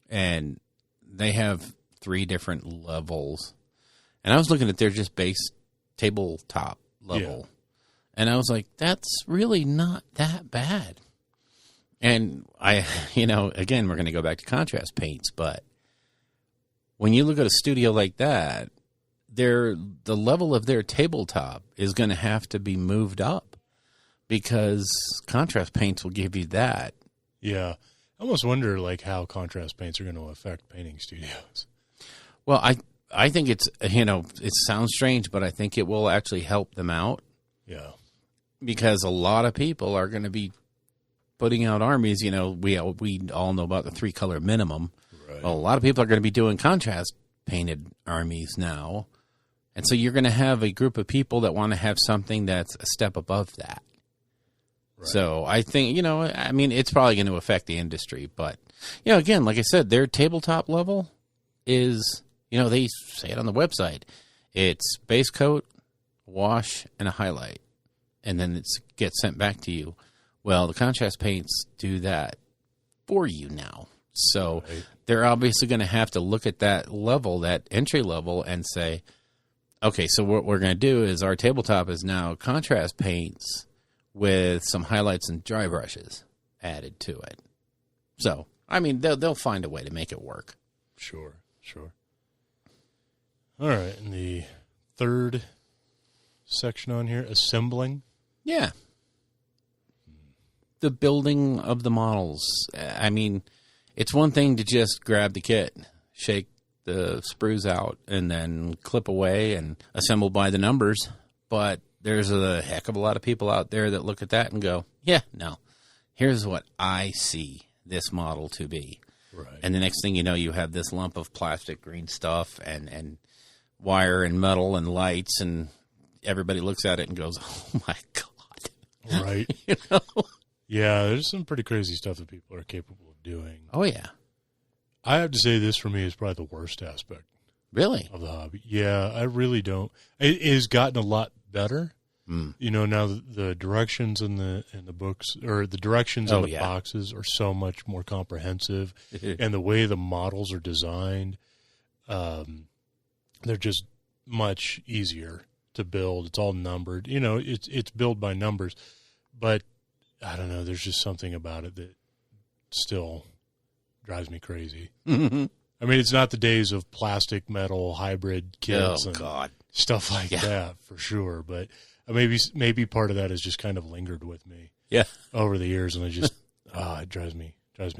and they have 3 different levels. And I was looking at their just base tabletop level. Yeah. And I was like, that's really not that bad. And again, we're going to go back to contrast paints, but when you look at a studio like that, the level of their tabletop is going to have to be moved up because contrast paints will give you that. Yeah. I almost wonder how contrast paints are going to affect painting studios. Well, I think it's, it sounds strange, but I think it will actually help them out. Yeah. Because a lot of people are going to be putting out armies. We all know about the 3-color minimum. Right. Well, a lot of people are going to be doing contrast painted armies now. And so you're going to have a group of people that want to have something that's a step above that. Right. So I think, it's probably going to affect the industry. But, again, like I said, their tabletop level is, they say it on the website. It's base coat, wash, and a highlight. And then it gets sent back to you. Well, the contrast paints do that for you now. So they're obviously going to have to look at that level, that entry level, and say, okay, so what we're going to do is our tabletop is now contrast paints with some highlights and dry brushes added to it. So I mean, they'll find a way to make it work. Sure. All right, and the third section on here, assembling. Yeah. The building of the models. I mean, it's one thing to just grab the kit, shake the sprues out, and then clip away and assemble by the numbers. But there's a heck of a lot of people out there that look at that and go, yeah, no, here's what I see this model to be. Right. And the next thing you know, you have this lump of plastic green stuff and wire and metal and lights, and everybody looks at it and goes, oh, my God. Right. You know? Yeah, there's some pretty crazy stuff that people are capable of doing. Oh, yeah. I have to say this for me is probably the worst aspect Really? of the hobby. Yeah, I really don't. It has gotten a lot better. You know, now the directions in the books, or the directions in the boxes, are so much more comprehensive, and the way the models are designed, they're just much easier to build. It's all numbered. You know, it's built by numbers, but I don't know. There's just something about it that still drives me crazy. Mm-hmm. I mean, it's not the days of plastic metal hybrid kits and stuff like that for sure, but maybe part of that has just kind of lingered with me over the years, and I just it drives me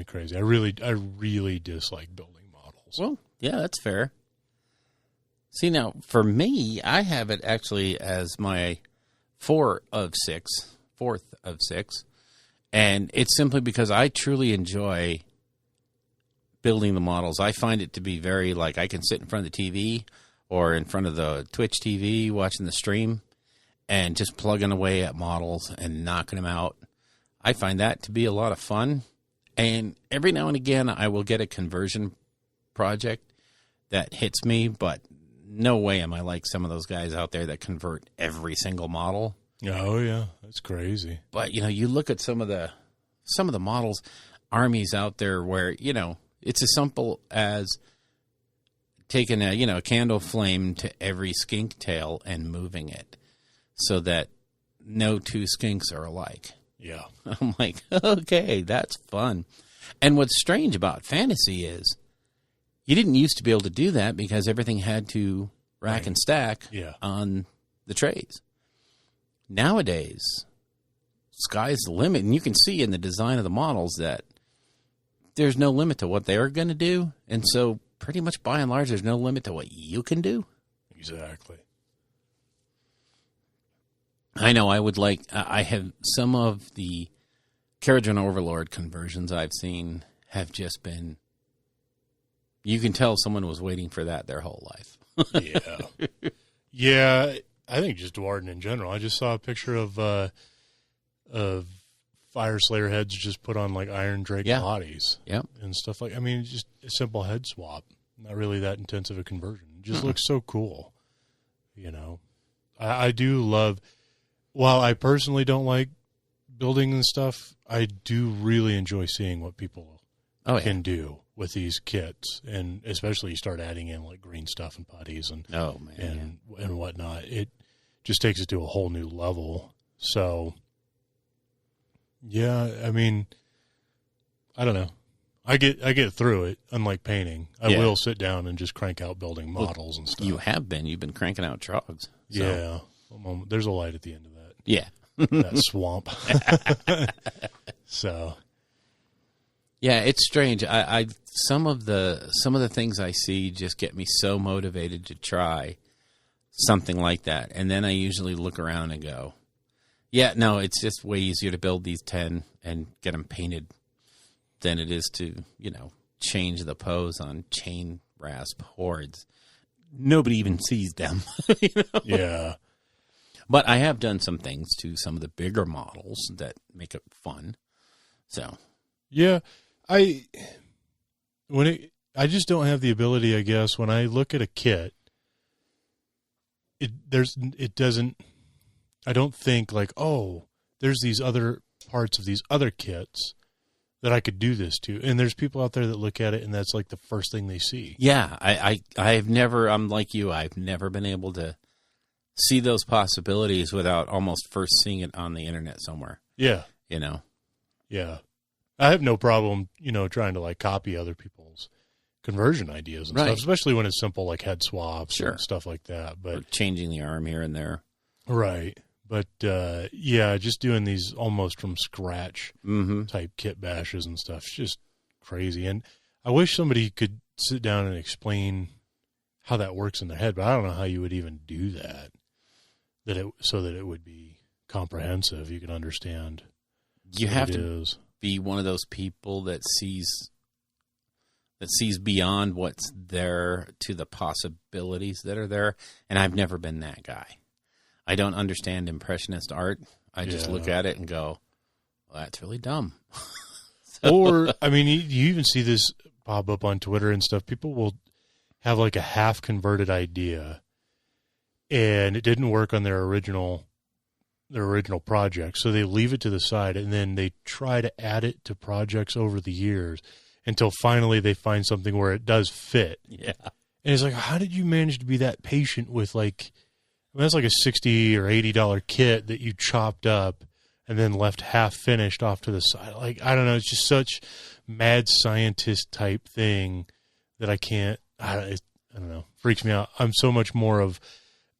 crazy. I really dislike building models. Well, yeah, that's fair. See, now for me, I have it actually as my fourth of six, and it's simply because I truly enjoy building the models. I find it to be very, like, I can sit in front of the TV or in front of the Twitch TV watching the stream and just plugging away at models and knocking them out. I find that to be a lot of fun. And every now and again, I will get a conversion project that hits me, but no way am I like some of those guys out there that convert every single model. Oh, yeah. That's crazy. But, you know, you look at some of the models, armies out there where, you know, it's as simple as taking a candle flame to every skink tail and moving it so that no two skinks are alike. Yeah. I'm like, okay, that's fun. And what's strange about fantasy is you didn't used to be able to do that because everything had to rack and stack on the trays. Nowadays, sky's the limit, and you can see in the design of the models that there's no limit to what they're going to do. And so pretty much by and large, there's no limit to what you can do. Exactly. I know I have some of the Kharadron Overlord conversions I've seen have just been, you can tell someone was waiting for that their whole life. Yeah. Yeah. I think just Dwarden in general. I just saw a picture of Fire Slayer heads just put on like Iron Drake bodies and stuff like. I mean, just a simple head swap, not really that intensive a conversion. It just looks so cool, you know. I do love. While I personally don't like building and stuff, I do really enjoy seeing what people can do with these kits, and especially you start adding in like green stuff and putties and and whatnot. It just takes it to a whole new level. So. Yeah, I mean, I don't know. I get through it. Unlike painting, I will sit down and just crank out building models and stuff. You've been cranking out trogs. So. Yeah, there's a light at the end of that. Yeah, that swamp. So, yeah, it's strange. I some of the things I see just get me so motivated to try something like that, and then I usually look around and go, yeah, no, it's just way easier to build these 10 and get them painted than it is to, change the pose on chain rasp hordes. Nobody even sees them. Yeah. But I have done some things to some of the bigger models that make it fun. So. Yeah. I just don't have the ability, I guess, when I look at a kit, I don't think like, oh, there's these other parts of these other kits that I could do this to. And there's people out there that look at it and that's like the first thing they see. Yeah, I'm like you, I've never been able to see those possibilities without almost first seeing it on the internet somewhere. Yeah. You know? Yeah. I have no problem, trying to like copy other people's conversion ideas and stuff, especially when it's simple like head swaps and stuff like that. But or changing the arm here and there. Right. But, just doing these almost from scratch type kit bashes and stuff is just crazy. And I wish somebody could sit down and explain how that works in their head, but I don't know how you would even do that, so that it would be comprehensive. You can understand. You have to be one of those people that sees beyond what's there to the possibilities that are there. And I've never been that guy. I don't understand Impressionist art. I just look at it and go, well, that's really dumb. Or, I mean, you even see this pop up on Twitter and stuff. People will have like a half converted idea and it didn't work on their original project. So they leave it to the side and then they try to add it to projects over the years until finally they find something where it does fit. Yeah. And it's like, how did you manage to be that patient with like, that's like a $60 or $80 kit that you chopped up and then left half finished off to the side. Like, I don't know. It's just such mad scientist type thing that I don't know. Freaks me out. I'm so much more of,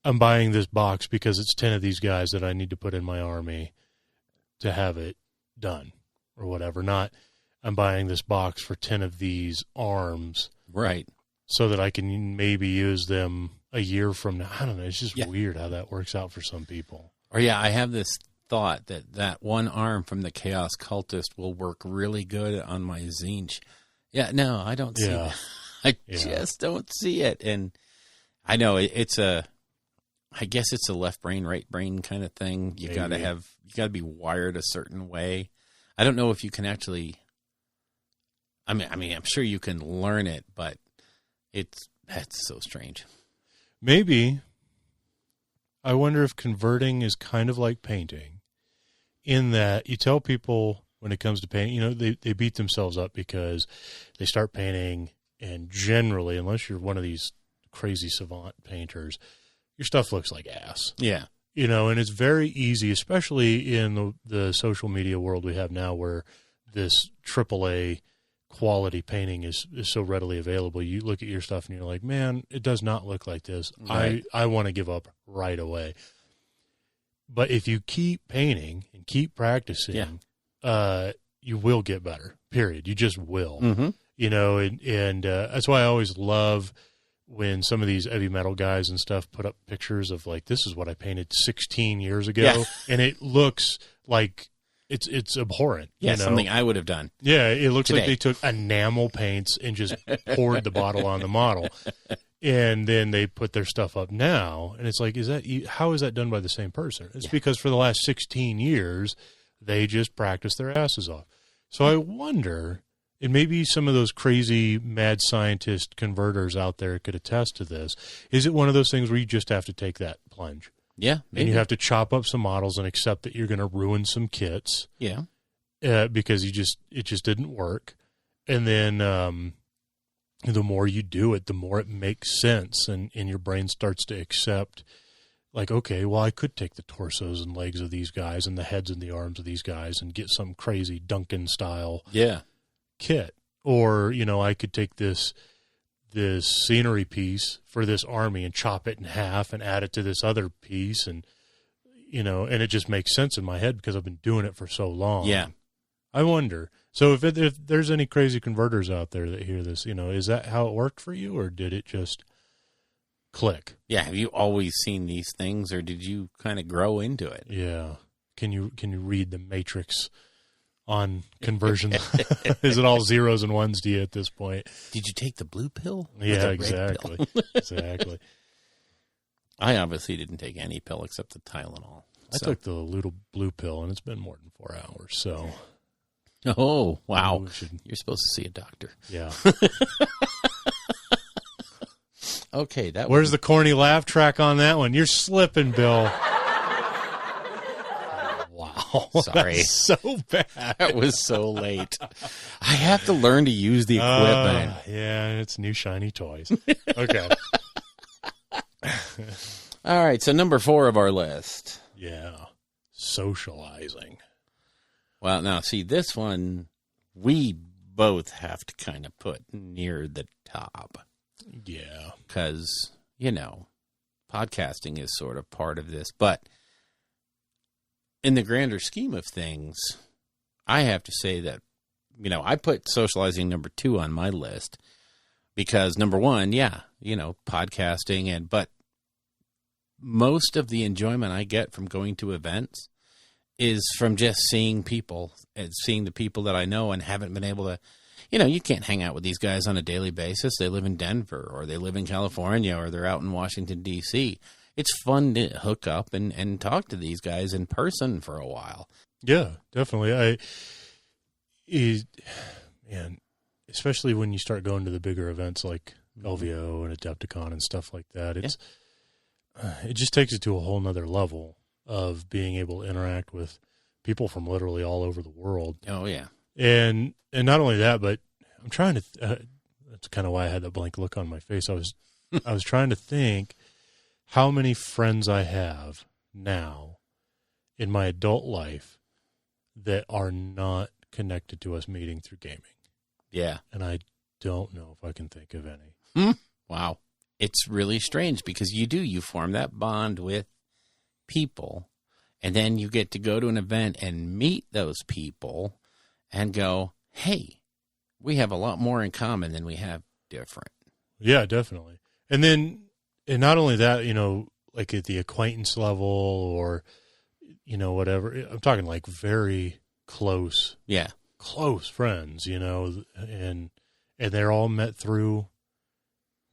I'm buying this box because it's 10 of these guys that I need to put in my army to have it done or whatever. Not, I'm buying this box for 10 of these arms. Right. So that I can maybe use them a year from now. I don't know. It's just weird how that works out for some people. Or I have this thought that one arm from the Chaos Cultist will work really good on my Tzeentch. Yeah, no, I don't see that. I just don't see it. And I know I guess it's a left brain, right brain kind of thing. You got to be wired a certain way. I don't know if you can actually, I mean, I'm sure you can learn it, but that's so strange. Maybe. I wonder if converting is kind of like painting in that you tell people when it comes to painting, they beat themselves up because they start painting and generally, unless you're one of these crazy savant painters, your stuff looks like ass. Yeah. And it's very easy, especially in the social media world we have now where this AAA quality painting is so readily available. You look at your stuff and you're like, man, it does not look like this. Right. I want to give up right away. But if you keep painting and keep practicing, you will get better, period. You just will. Mm-hmm. And that's why I always love when some of these heavy metal guys and stuff put up pictures of like, this is what I painted 16 years ago. And it looks like it's abhorrent. Yeah, something I would have done. Yeah, it looks like they took enamel paints and just poured the bottle on the model. And then they put their stuff up now. And it's like, how is that done by the same person? It's because for the last 16 years, they just practiced their asses off. So I wonder, and maybe some of those crazy mad scientist converters out there could attest to this. Is it one of those things where you just have to take that plunge? Yeah, maybe. And you have to chop up some models and accept that you're going to ruin some kits. Yeah. Because it just didn't work. And then the more you do it, the more it makes sense. And your brain starts to accept, like, okay, well, I could take the torsos and legs of these guys and the heads and the arms of these guys and get some crazy Duncan-style kit. Or, I could take this scenery piece for this army and chop it in half and add it to this other piece. And, and it just makes sense in my head because I've been doing it for so long. Yeah. I wonder. So if there's any crazy converters out there that hear this, is that how it worked for you or did it just click? Yeah. Have you always seen these things or did you kind of grow into it? Yeah. Can you read the Matrix on conversion? Is it all zeros and ones to you at this point? Did you take the blue pill? Yeah, exactly. Exactly. I obviously didn't take any pill except the Tylenol. I took the little blue pill, and it's been more than 4 hours. So, oh wow, you're supposed to see a doctor. Yeah. Okay, Where's the corny laugh track on that one? You're slipping, Bill. Wow. Sorry. That's so bad. That was so late. I have to learn to use the equipment. Yeah, it's new shiny toys. Okay. All right, so number 4 of our list. Yeah. Socializing. Well, now, see, this one we both have to kind of put near the top. Yeah. Because, podcasting is sort of part of this. But in the grander scheme of things, I have to say that, I put socializing number 2 on my list because number 1, podcasting, but most of the enjoyment I get from going to events is from just seeing people and seeing the people that I know and haven't been able to, you can't hang out with these guys on a daily basis. They live in Denver or they live in California or they're out in Washington, D.C. It's fun to hook up and talk to these guys in person for a while. Yeah, definitely. Man, especially when you start going to the bigger events like LVO and Adepticon and stuff like that, it just takes it to a whole nother level of being able to interact with people from literally all over the world. Oh yeah. And not only that, but I'm trying to, that's kind of why I had that blank look on my face. I was trying to think how many friends I have now in my adult life that are not connected to us meeting through gaming. Yeah. And I don't know if I can think of any. Wow. It's really strange because you form that bond with people, and then you get to go to an event and meet those people and go, hey, we have a lot more in common than we have different. Yeah, definitely. And not only that, like at the acquaintance level or, whatever, I'm talking like very close friends, and they're all met through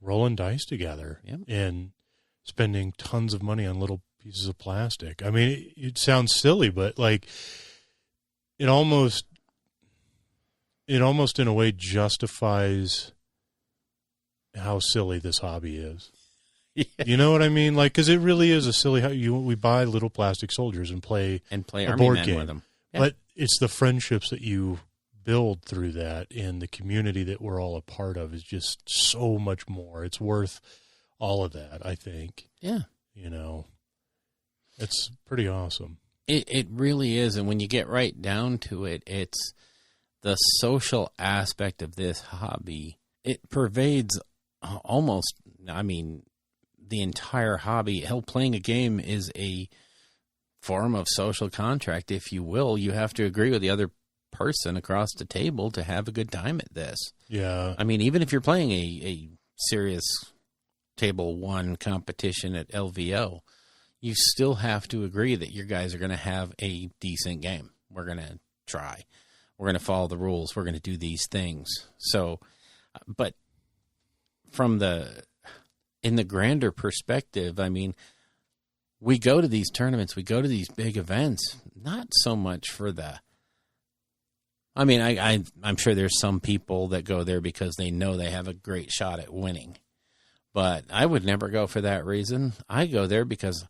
rolling dice together and spending tons of money on little pieces of plastic. I mean, it sounds silly, but like it almost in a way justifies how silly this hobby is. Yeah. You know what I mean? Like, because it really is a silly. We buy little plastic soldiers and play a Army board Men game with them. Yeah. But it's the friendships that you build through that, and the community that we're all a part of is just so much more. It's worth all of that, I think. Yeah. It's pretty awesome. It really is. And when you get right down to it, it's the social aspect of this hobby. It pervades almost, the entire hobby. Hell, playing a game is a form of social contract, if you will. You have to agree with the other person across the table to have a good time at this. Yeah. Even if you're playing a serious Table 1 competition at LVO, you still have to agree that your guys are going to have a decent game. We're going to try. We're going to follow the rules. We're going to do these things. So, but in the grander perspective, we go to these tournaments, we go to these big events, not so much for I'm sure there's some people that go there because they know they have a great shot at winning. But I would never go for that reason. I go there because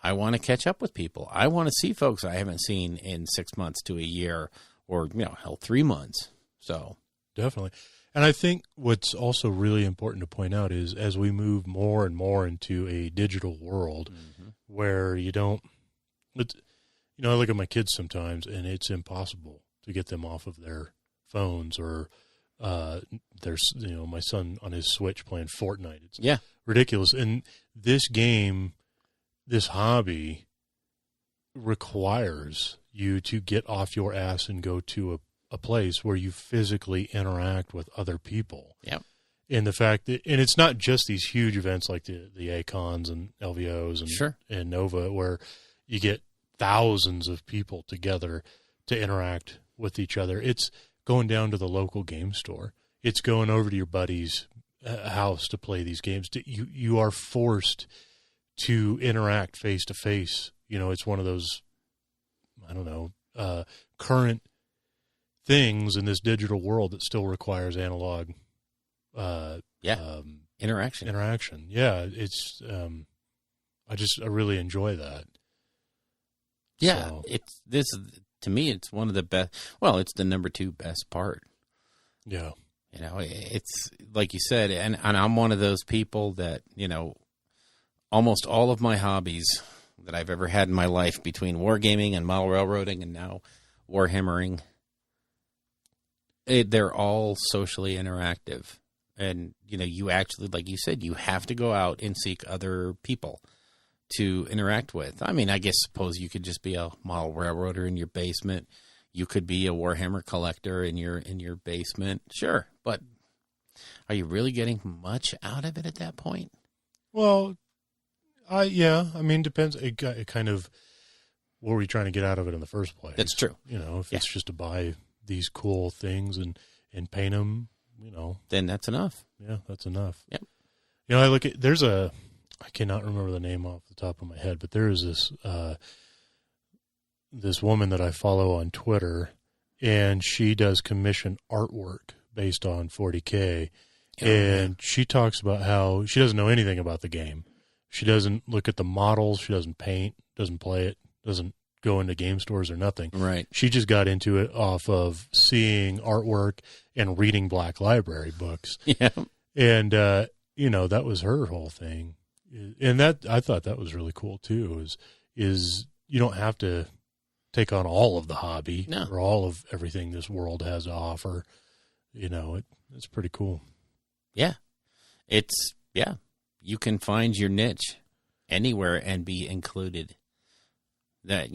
I want to catch up with people. I want to see folks I haven't seen in 6 months to a year or, 3 months. So definitely. And I think what's also really important to point out is as we move more and more into a digital world where I look at my kids sometimes and it's impossible to get them off of their phones or my son on his Switch playing Fortnite. It's ridiculous. And this game, this hobby requires you to get off your ass and go to a place where you physically interact with other people. Yep. And the fact that, and it's not just these huge events like the ACONs and LVOs and Nova, where you get thousands of people together to interact with each other. It's going down to the local game store. It's going over to your buddy's house to play these games. You are forced to interact face to face. It's one of those, current things in this digital world that still requires analog interaction. Yeah, it's I really enjoy that. Yeah, So, to me it's one of the best. Well, it's the number 2 best part. yeah. It's like you said, and I'm one of those people that, almost all of my hobbies that I've ever had in my life, between wargaming and model railroading and now warhammering, they're all socially interactive. And, you actually, like you said, you have to go out and seek other people to interact with. I mean, I guess suppose you could just be a model railroader in your basement. You could be a Warhammer collector in your basement. Sure. But are you really getting much out of it at that point? Well, I mean, depends. It kind of, what were you trying to get out of it in the first place? That's true. If it's just to buy these cool things and paint them, then that's enough. Yeah, that's enough. Yep. I look at, I cannot remember the name off the top of my head, but there is this woman that I follow on Twitter, and she does commission artwork based on 40K. And she talks about how she doesn't know anything about the game. She doesn't look at the models. She doesn't paint, doesn't play it, doesn't go into game stores or nothing. Right. She just got into it off of seeing artwork and reading Black Library books. Yeah. And, that was her whole thing. And I thought that was really cool too, is you don't have to take on all of the hobby or all of everything this world has to offer. It's pretty cool. Yeah. You can find your niche anywhere and be included. That,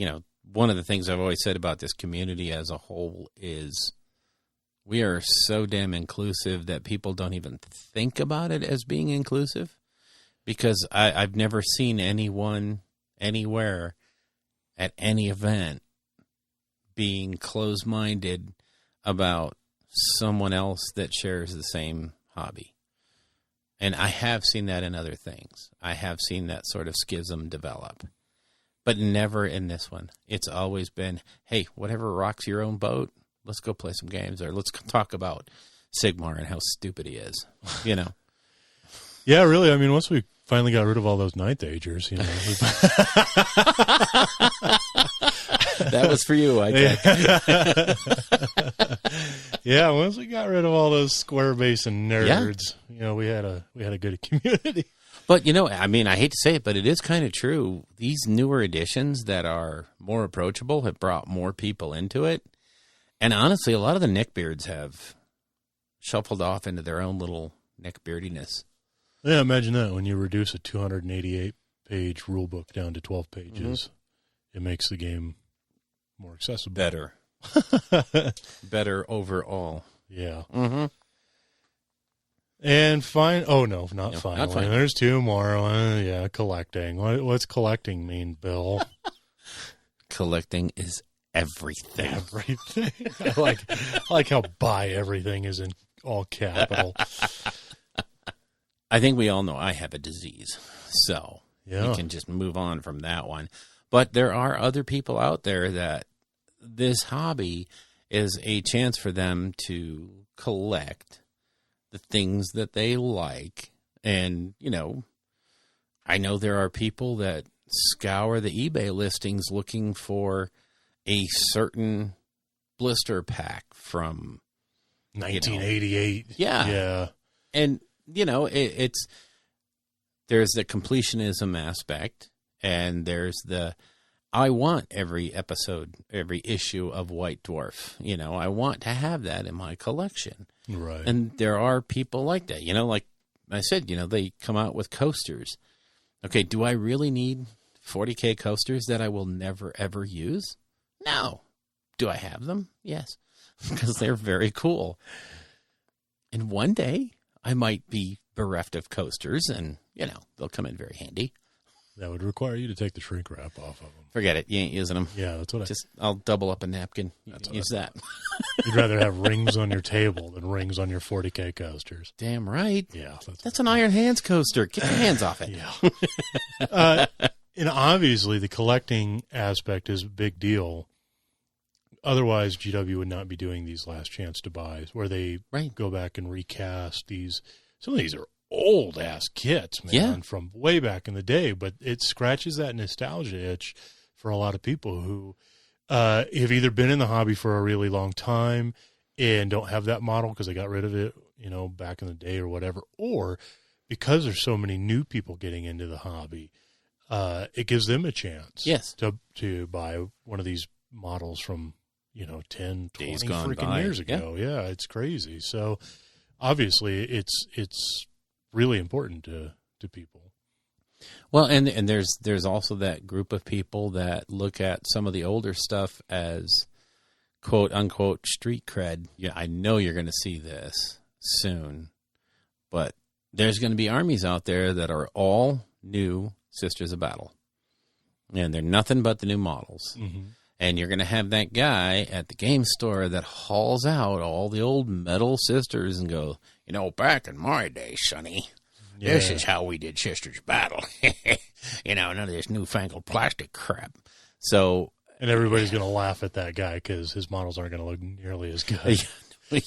one of the things I've always said about this community as a whole is we are so damn inclusive that people don't even think about it as being inclusive, because I've never seen anyone anywhere at any event being closed-minded about someone else that shares the same hobby. And I have seen that in other things. I have seen that sort of schism develop, but never in this one. It's always been, hey, whatever rocks your own boat, let's go play some games, or let's talk about Sigmar and how stupid he is, Yeah, really. I mean, once we finally got rid of all those Ninth Agers, That was for you, I think. Yeah, once we got rid of all those Square Basin nerds, we had a good community. But, I hate to say it, but it is kind of true. These newer editions that are more approachable have brought more people into it. And honestly, a lot of the neckbeards have shuffled off into their own little neckbeardiness. Yeah, imagine that. When you reduce a 288-page rule book down to 12 pages, it makes the game more accessible. Better. Better overall. Yeah. Mm-hmm. And not finally. Fine. There's two more. Collecting. What's collecting mean, Bill? Collecting is everything. Everything. I like how buy everything is in all capital. I think we all know I have a disease, so we can just move on from that one. But there are other people out there that this hobby is a chance for them to collect the things that they like. And, I know there are people that scour the eBay listings looking for a certain blister pack from 1988. Yeah. And, it's there's the completionism aspect, and there's the I want every episode, every issue of White Dwarf. I want to have that in my collection. Right. And there are people like that. Like I said, they come out with coasters. Okay, do I really need 40K coasters that I will never, ever use? No. Do I have them? Yes, because they're very cool. And one day, I might be bereft of coasters, and, they'll come in very handy. That would require you to take the shrink wrap off of them. Forget it. You ain't using them. Yeah, that's what I'll double up a napkin. Use that. You'd rather have rings on your table than rings on your 40K coasters. Damn right. Yeah. That's an Iron Hands coaster. Get your hands off it. Yeah. And obviously, the collecting aspect is a big deal. Otherwise, GW would not be doing these last chance to buys where they go back and recast these. Some of these are old-ass kits, man, from way back in the day, but it scratches that nostalgia itch for a lot of people who have either been in the hobby for a really long time and don't have that model because they got rid of it, back in the day or whatever, or because there's so many new people getting into the hobby, it gives them a chance to buy one of these models from 10, 20 Days gone freaking by. years ago. Yeah, it's crazy. So obviously it's really important to people. Well, and there's also that group of people that look at some of the older stuff as quote unquote street cred. Yeah, I know you're going to see this soon, but there's going to be armies out there that are all new Sisters of Battle, and they're nothing but the new models. Mm-hmm. And you're going to have that guy at the game store that hauls out all the old metal Sisters and go, back in my day, Sonny, this is how we did Sisters Battle. None of this newfangled plastic crap. So, and everybody's going to laugh at that guy because his models aren't going to look nearly as good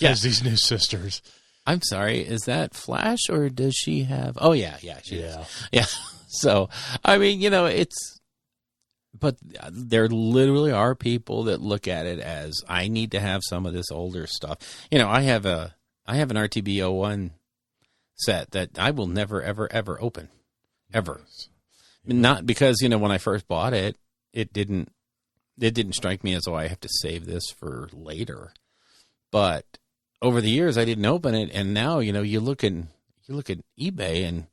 as these new Sisters. I'm sorry, is that Flash or does she have? Oh yeah, she is. Yeah. So, I mean, but there literally are people that look at it as I need to have some of this older stuff. I have an RTB01 set that I will never, ever, ever open, ever. Yes. Not because when I first bought it, it didn't strike me as I have to save this for later. But over the years, I didn't open it, and now you look at eBay, and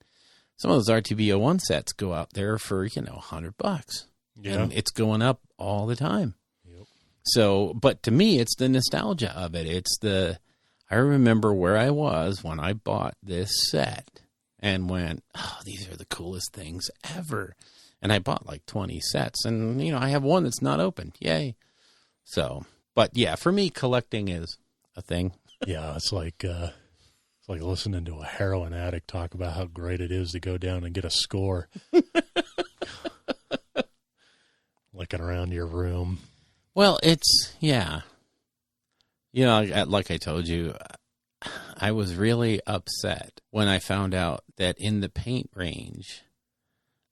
some of those RTB01 sets go out there for $100. Yeah. And it's going up all the time. Yep. So, but to me, it's the nostalgia of it. I remember where I was when I bought this set and went, oh, these are the coolest things ever. And I bought like 20 sets, and, I have one that's not open. Yay. So, but yeah, for me, collecting is a thing. Yeah. It's like listening to a heroin addict talk about how great it is to go down and get a score. Looking around your room. Well, yeah. Like I told you, I was really upset when I found out that in the paint range,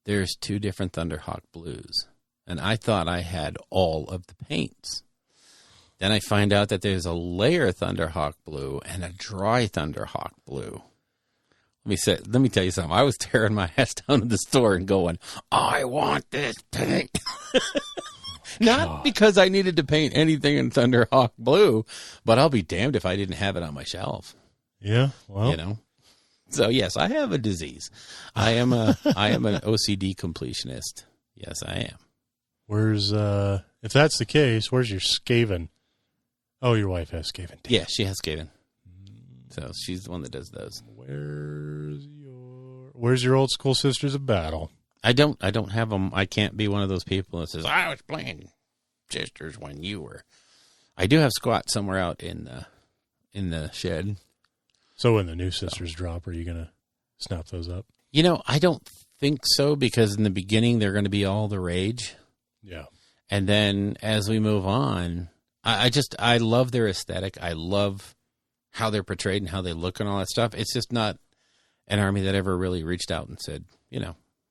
there's 2 different Thunderhawk blues. And I thought I had all of the paints. Then I find out that there's a layer Thunderhawk blue and a dry Thunderhawk blue. Let me tell you something. I was tearing my ass down to the store and going, I want this paint. Not because I needed to paint anything in Thunderhawk blue, but I'll be damned if I didn't have it on my shelf. Yeah, well, So yes, I have a disease. I am an OCD completionist. Yes, I am. Where's if that's the case, where's your Skaven? Oh, your wife has Skaven. Yeah, she has Skaven. So she's the one that does those. Where's your old school Sisters of Battle? I don't have them. I can't be one of those people that says I was playing Sisters when you were. I do have Squat somewhere out in the shed. So when the new Sisters drop, are you gonna snap those up? I don't think so, because in the beginning they're going to be all the rage. Yeah. And then as we move on, I love their aesthetic. I love how they're portrayed and how they look and all that stuff. It's just not an army that ever really reached out and said,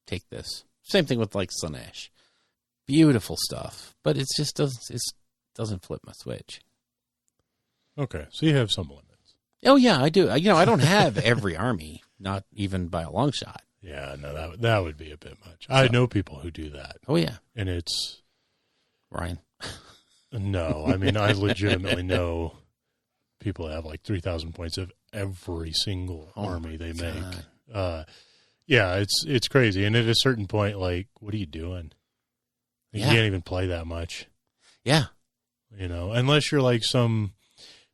take this. Same thing with like Slaanesh. Beautiful stuff, but it doesn't flip my switch. Okay, so you have some limits. Oh yeah, I do. I don't have every army, not even by a long shot. Yeah, no, that would be a bit much. I know people who do that. Oh yeah, and it's Ryan. No, I mean I legitimately know people that have like 3,000 points of every single army they make. Yeah, it's crazy. And at a certain point, like, what are you doing? You can't even play that much. Yeah. Unless you're like some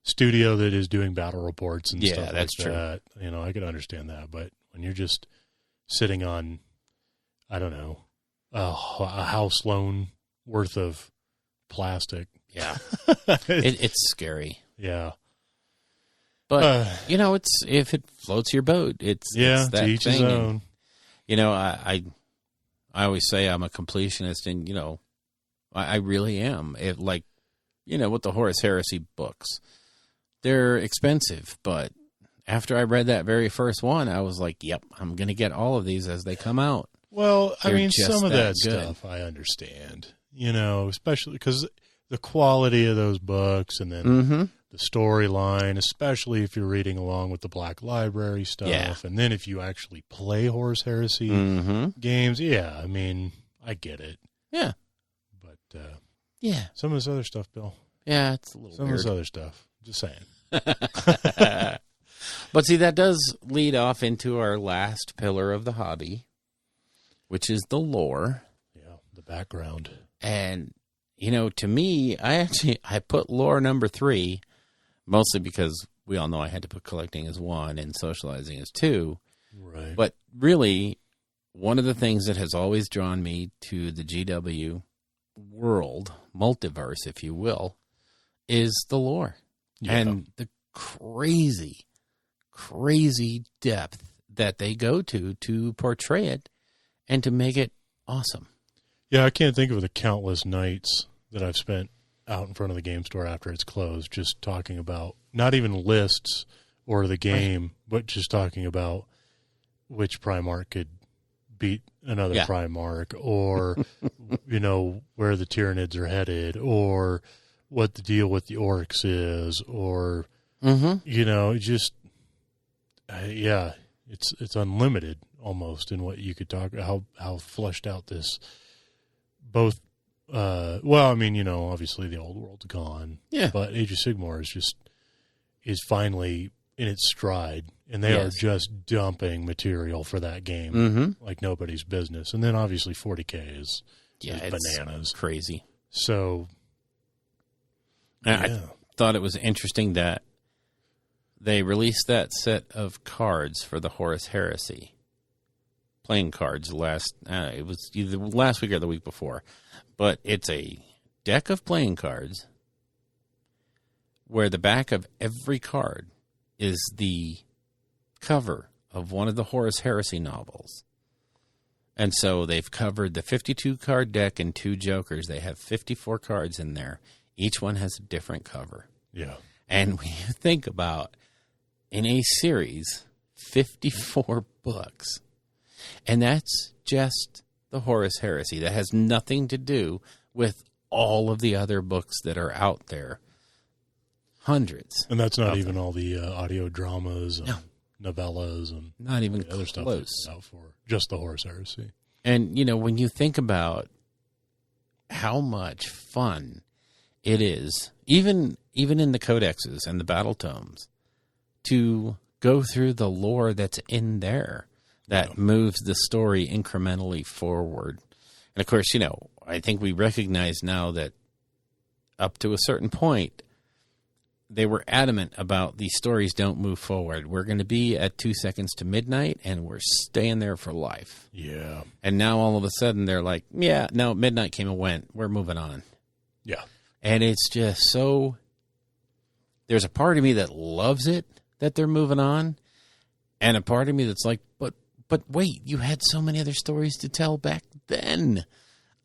studio that is doing battle reports and stuff that's like that. I can understand that. But when you're just sitting on, I don't know, a house loan worth of plastic. Yeah. It's scary. Yeah. But, if it floats your boat, it's that to each thing. his own. And, I always say I'm a completionist, and, I really am. With the Horus Heresy books, they're expensive, but after I read that very first one, I was like, yep, I'm going to get all of these as they come out. Well, I mean, just some of that good stuff I understand, especially because the quality of those books and then the storyline, especially if you're reading along with the Black Library stuff. Yeah. And then if you actually play Horus Heresy games, yeah, I mean, I get it. Yeah. But yeah, some of this other stuff, Bill, Yeah, it's a little Some weird. of this other stuff. Just saying. But see, that does lead off into our last pillar of the hobby, which is the lore. Yeah, the background. And, to me, I put lore number 3, mostly because we all know I had to put collecting as 1 and socializing as 2. Right. But really, one of the things that has always drawn me to the GW world, multiverse, if you will, is the lore. Yeah. And the crazy depth that they go to portray it and to make it awesome. Yeah, I can't think of the countless nights that I've spent out in front of the game store after it's closed, just talking about not even lists or the game, but just talking about which Primarch could beat another Primarch, or where the Tyranids are headed, or what the deal with the Orcs is, or just it's unlimited almost in what you could talk about, how fleshed out this both. Obviously the old world's gone, but Age of Sigmar is finally in its stride, and they are just dumping material for that game like nobody's business. And then obviously 40K is bananas, crazy. So I thought it was interesting that they released that set of cards for the Horus Heresy. Playing cards it was either last week or the week before. But it's a deck of playing cards where the back of every card is the cover of one of the Horus Heresy novels. And so they've covered the 52-card deck and 2 jokers. They have 54 cards in there. Each one has a different cover. Yeah. And when you think about, in a series, 54 books, and that's just the Horus Heresy. That has nothing to do with all of the other books that are out there. Hundreds. And that's not even all the audio dramas and novellas and not even other stuff that's out for just the Horus Heresy. And, when you think about how much fun it is, even in the codexes and the battle tomes, to go through the lore that's in there that moves the story incrementally forward. And, of course, I think we recognize now that up to a certain point, they were adamant about these stories don't move forward. We're going to be at 2 seconds to midnight, and we're staying there for life. Yeah. And now all of a sudden they're like, midnight came and went. We're moving on. Yeah. And it's just so... There's a part of me that loves it that they're moving on, and a part of me that's like, but wait, you had so many other stories to tell back then.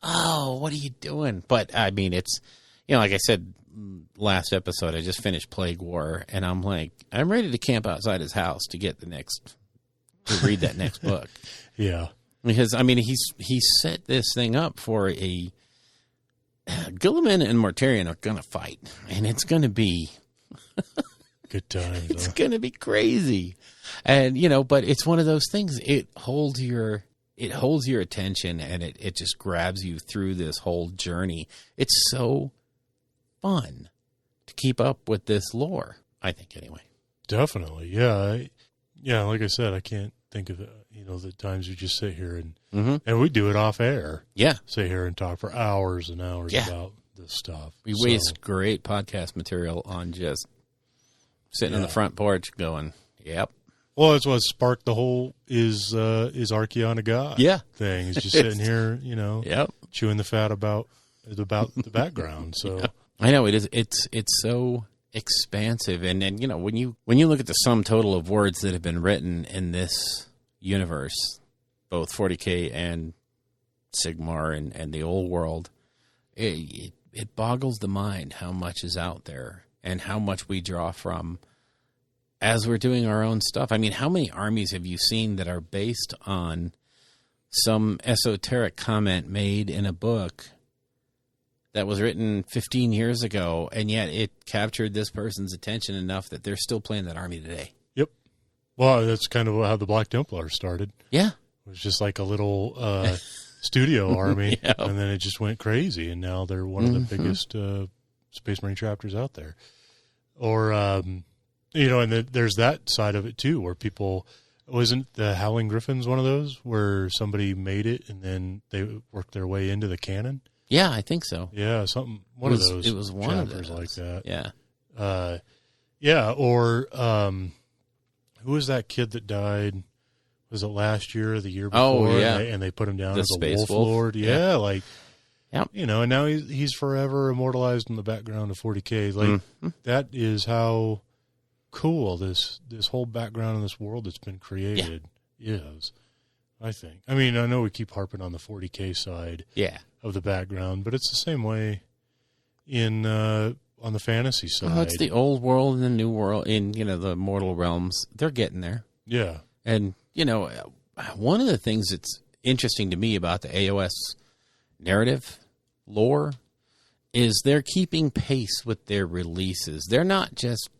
Oh, what are you doing? But, I mean, it's, like I said last episode, I just finished Plague War, and I'm like, I'm ready to camp outside his house to read that next book. Yeah. Because, I mean, he's set this thing up for a... Guilliman and Mortarion are going to fight, and it's going to be... Good times. It's going to be crazy. And, but it's one of those things. It holds your attention, and it just grabs you through this whole journey. It's so fun to keep up with this lore, I think, anyway. Definitely. Yeah. Like I said, I can't think of, the times we just sit here and we do it off air. Yeah. Sit here and talk for hours and hours about this stuff. We waste great podcast material on just sitting on the front porch going, yep. Well, that's what sparked the whole is Archeon a god thing. He's just sitting here, chewing the fat about the background. So I know it is. It's so expansive, and when you look at the sum total of words that have been written in this universe, both 40K and Sigmar and the old world, it boggles the mind how much is out there and how much we draw from as we're doing our own stuff. I mean, how many armies have you seen that are based on some esoteric comment made in a book that was written 15 years ago, and yet it captured this person's attention enough that they're still playing that army today? Yep. Well, that's kind of how the Black Templar started. Yeah. It was just like a little studio army, and then it just went crazy, and now they're one of the biggest Space Marine chapters out there. Or, and there's that side of it too, where people, wasn't the Howling Griffins one of those where somebody made it and then they worked their way into the canon? Yeah, I think so. Yeah, one of those. It was one of chapters those like that. Yeah. Yeah, or who was that kid that died? Was it last year or the year before? Oh, yeah. And they put him down The as a Space wolf lord. Yeah, like, Yep. and now he's forever immortalized in the background of 40K. Like, that is how cool this whole background in this world that's been created is, I think. I mean, I know we keep harping on the 40K side of the background, but it's the same way in on the fantasy side. Well, it's the old world and the new world in, the mortal realms. They're getting there. Yeah. And, one of the things that's interesting to me about the AOS narrative lore is they're keeping pace with their releases. They're not just,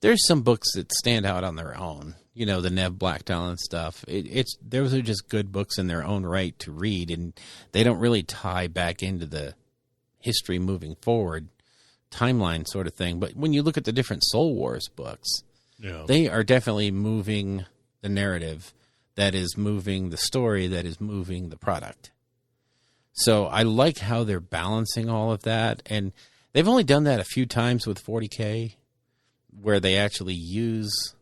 there's some books that stand out on their own, the Nev Blacktalon stuff. Those are just good books in their own right to read, and they don't really tie back into the history moving forward timeline sort of thing. But when you look at the different Soul Wars books, they are definitely moving the narrative, that is moving the story, that is moving the product. So I like how they're balancing all of that. And they've only done that a few times with 40K, where they actually use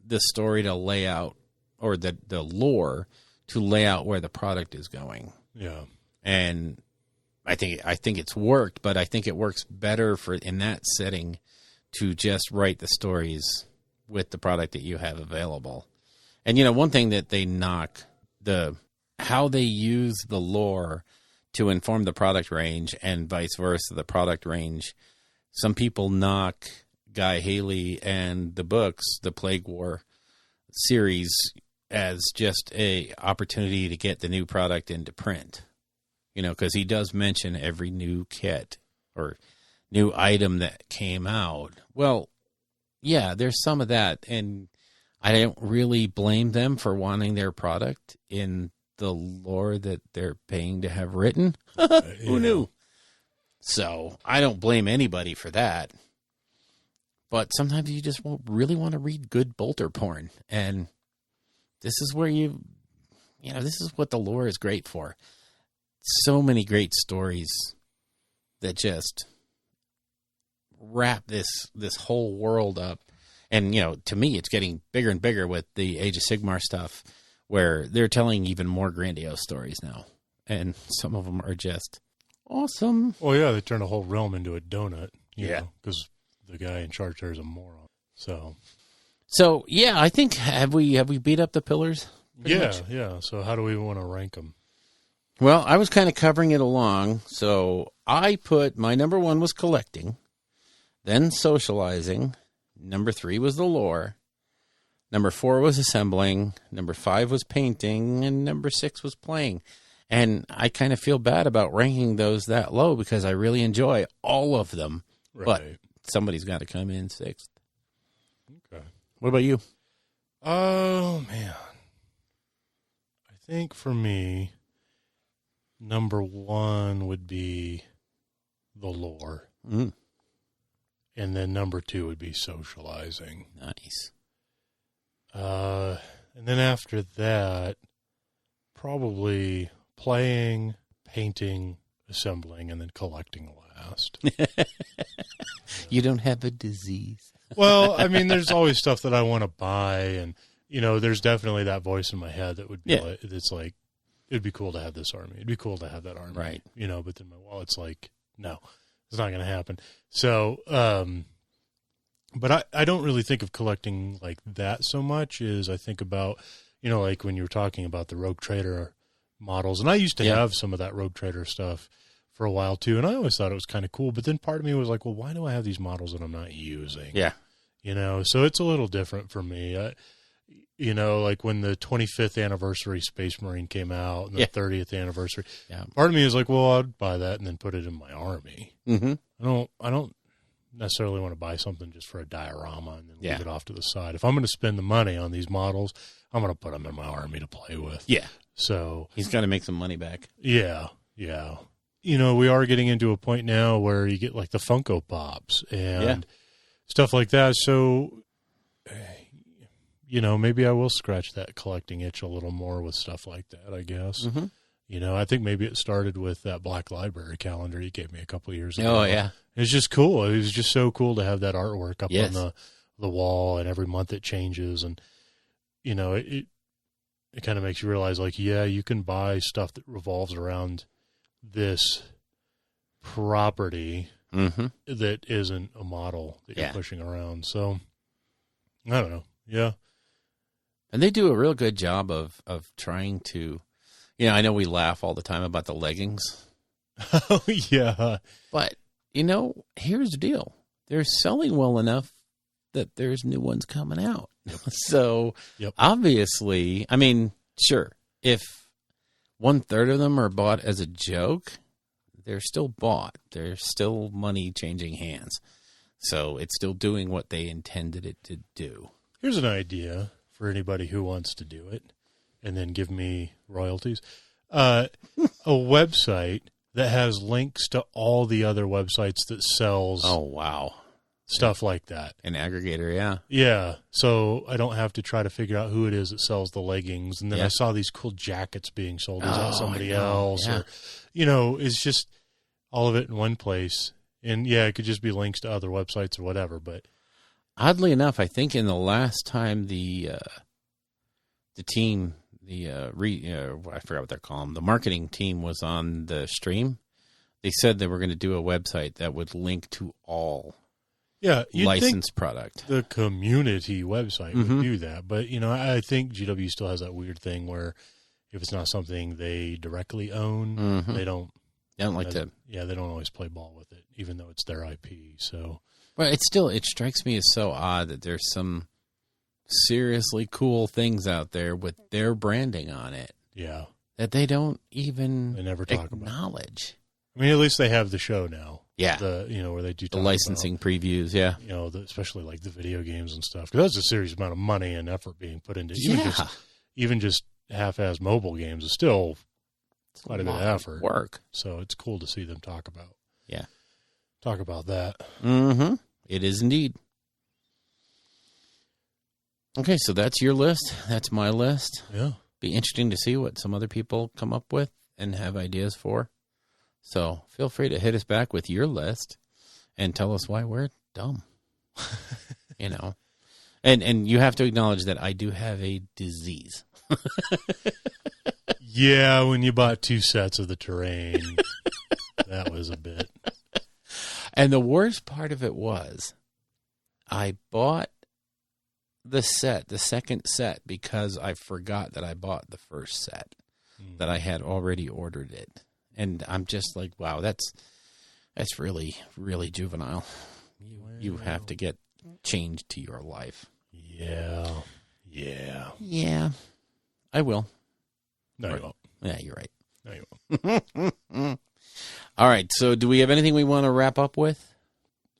the story to lay out, or the lore to lay out where the product is going. Yeah. And I think it's worked, but I think it works better in that setting to just write the stories with the product that you have available. And, one thing that they knock, how they use the lore to inform the product range and vice versa, the product range. Some people knock Guy Haley and the books, the Plague War series, as just a opportunity to get the new product into print. Because he does mention every new kit or new item that came out. Well, yeah, there's some of that, and I don't really blame them for wanting their product in the lore that they're paying to have written. Who knew? So I don't blame anybody for that. But sometimes you just really want to read good bolter porn, and this is where this is what the lore is great for. So many great stories that just wrap this whole world up. And, to me, it's getting bigger and bigger with the Age of Sigmar stuff, where they're telling even more grandiose stories now. And some of them are just awesome. Well, yeah, they turn a whole realm into a donut, because the guy in charge there is a moron. So yeah, I think, have we beat up the pillars? Yeah. So how do we want to rank them? Well, I was kind of covering it along. So I put, my number 1 was collecting, then socializing. Number 3 was the lore. Number 4 was assembling. Number 5 was painting. And number 6 was playing. And I kind of feel bad about ranking those that low because I really enjoy all of them. Right. But somebody's got to come in 6th. Okay. What about you? Oh, man. I think for me, number 1 would be the lore. Mm. And then number 2 would be socializing. Nice. And then after that, probably playing, painting, assembling, and then collecting last. You don't have a disease. Well, I mean, there's always stuff that I want to buy, and there's definitely that voice in my head that would be like, it's like, it'd be cool to have this army. It'd be cool to have that army. Right. But then my wallet's like, no, it's not going to happen. So, but I don't really think of collecting like that so much as I think about, like when you were talking about the Rogue Trader models. And I used to have some of that Rogue Trader stuff for a while too. And I always thought it was kind of cool. But then part of me was like, well, why do I have these models that I'm not using? Yeah. So it's a little different for me. Like when the 25th anniversary Space Marine came out and the 30th anniversary, part of me is like, well, I'd buy that and then put it in my army. Mm-hmm. I don't necessarily want to buy something just for a diorama and then leave it off to the side. If I'm going to spend the money on these models, I'm going to put them in my army to play with. Yeah. So he's got to make some money back. Yeah. we are getting into a point now where you get like the Funko Pops and stuff like that. So, maybe I will scratch that collecting itch a little more with stuff like that, I guess. Mm-hmm. I think maybe it started with that Black Library calendar you gave me a couple of years ago. Oh, yeah. It's just cool. It was just so cool to have that artwork up Yes. on the wall, and every month it changes. And, it kind of makes you realize, like, yeah, you can buy stuff that revolves around this property Mm-hmm. that isn't a model that you're Yeah. pushing around. So, I don't know. Yeah. And they do a real good job of trying to, I know we laugh all the time about the leggings, Oh, yeah. but, here's the deal. They're selling well enough that there's new ones coming out. So, Yep. obviously, I mean, sure, if 1/3 of them are bought as a joke, they're still bought. They're still money changing hands. So it's still doing what they intended it to do. Here's an idea for anybody who wants to do it and then give me royalties. A website that has links to all the other websites that sells Oh, wow. stuff like that. An aggregator, yeah. Yeah. So I don't have to try to figure out who it is that sells the leggings. And then Yeah. I saw these cool jackets being sold. Is that Oh, somebody I know. else? Yeah. Or, it's just all of it in one place. And yeah, it could just be links to other websites or whatever. But Oddly enough, I think in the last time the team, I forgot what they're called, the marketing team was on the stream, they said they were going to do a website that would link to all yeah, you'd think licensed product. the community website Mhm. would do that. But, I think GW still has that weird thing where if it's not something they directly own, Mhm. they don't. They don't like to. Yeah, they don't always play ball with it, even though it's their IP. So, But it strikes me as so odd that there's some seriously cool things out there with their branding on it yeah, that they don't even they never talk about. acknowledge. I mean, at least they have the show now. Yeah. Where they do The talk licensing previews, yeah. about, especially like the video games and stuff. Because that's a serious amount of money and effort being put into even just half-ass mobile games is still It's quite a bit of lot effort. work. So it's cool to see them talk about that. Mm-hmm. It is indeed. Okay, so that's your list. That's my list. Yeah. Be interesting to see what some other people come up with and have ideas for. So feel free to hit us back with your list and tell us why we're dumb. And you have to acknowledge that I do have a disease. Yeah, when you bought 2 sets of the terrain, that was a bit. And the worst part of it was I bought the second set, because I forgot that I bought the first set, that I had already ordered it. And I'm just like, wow, that's really, really juvenile. You have to get changed to your life. Yeah. Yeah, I will. No, you won't. Yeah, you're right. No, you won't. All right, so do we have anything we want to wrap up with?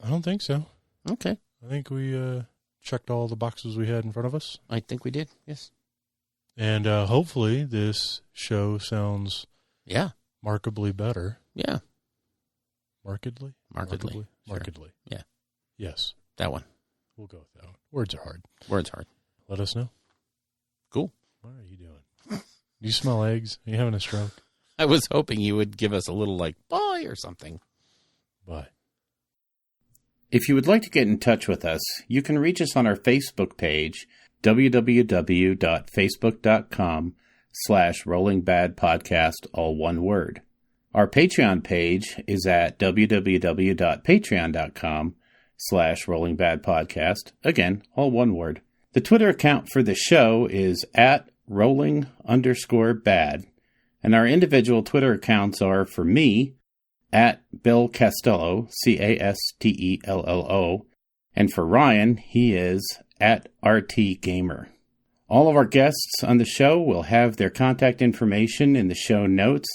I don't think so. Okay. I think we checked all the boxes we had in front of us. I think we did, yes. And hopefully this show sounds Yeah, markedly better. yeah. Markedly? Markedly. Sure. Markedly. Yeah. Yes. That one. We'll go with that one. Words are hard. Words hard. Let us know. Cool. What are you doing? Do you smell eggs? Are you having a stroke? I was hoping you would give us a little bye or something. Bye. If you would like to get in touch with us, you can reach us on our Facebook page, www.facebook.com/rollingbadpodcast, all one word. Our Patreon page is at www.patreon.com/rollingbadpodcast, again, all one word. The Twitter account for the show is at rolling_bad, and our individual Twitter accounts are, for me, at Bill Castello, Castello, and for Ryan, he is at RT Gamer. All of our guests on the show will have their contact information in the show notes,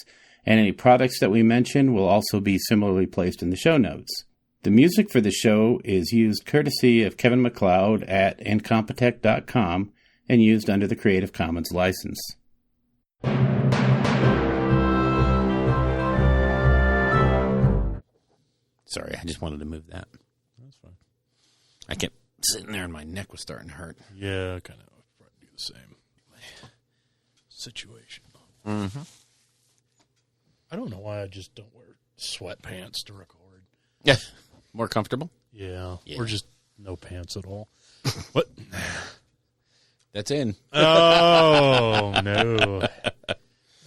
and any products that we mention will also be similarly placed in the show notes. The music for the show is used courtesy of Kevin MacLeod at Incompetech.com and used under the Creative Commons license. Sorry, I just wanted to move that. That's fine. I kept sitting there and my neck was starting to hurt. Yeah, kind of do the same situation. Mm-hmm. I don't know why I just don't wear sweatpants to record. Yeah. More comfortable? Yeah. Yeah. Or just no pants at all. What? That's in. Oh, no. I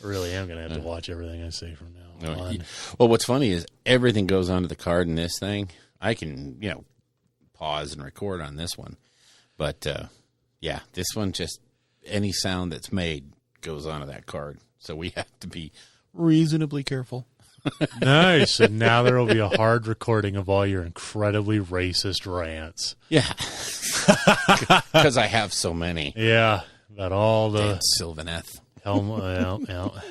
really am going to have to watch everything I say from now on. Well, what's funny is everything goes onto the card in this thing. I can, pause and record on this one. But, yeah, this one just, any sound that's made goes onto that card. So we have to be reasonably careful. Nice. And now there will be a hard recording of all your incredibly racist rants. Yeah. Because I have so many. Yeah. About all the Sylvaneth. Well.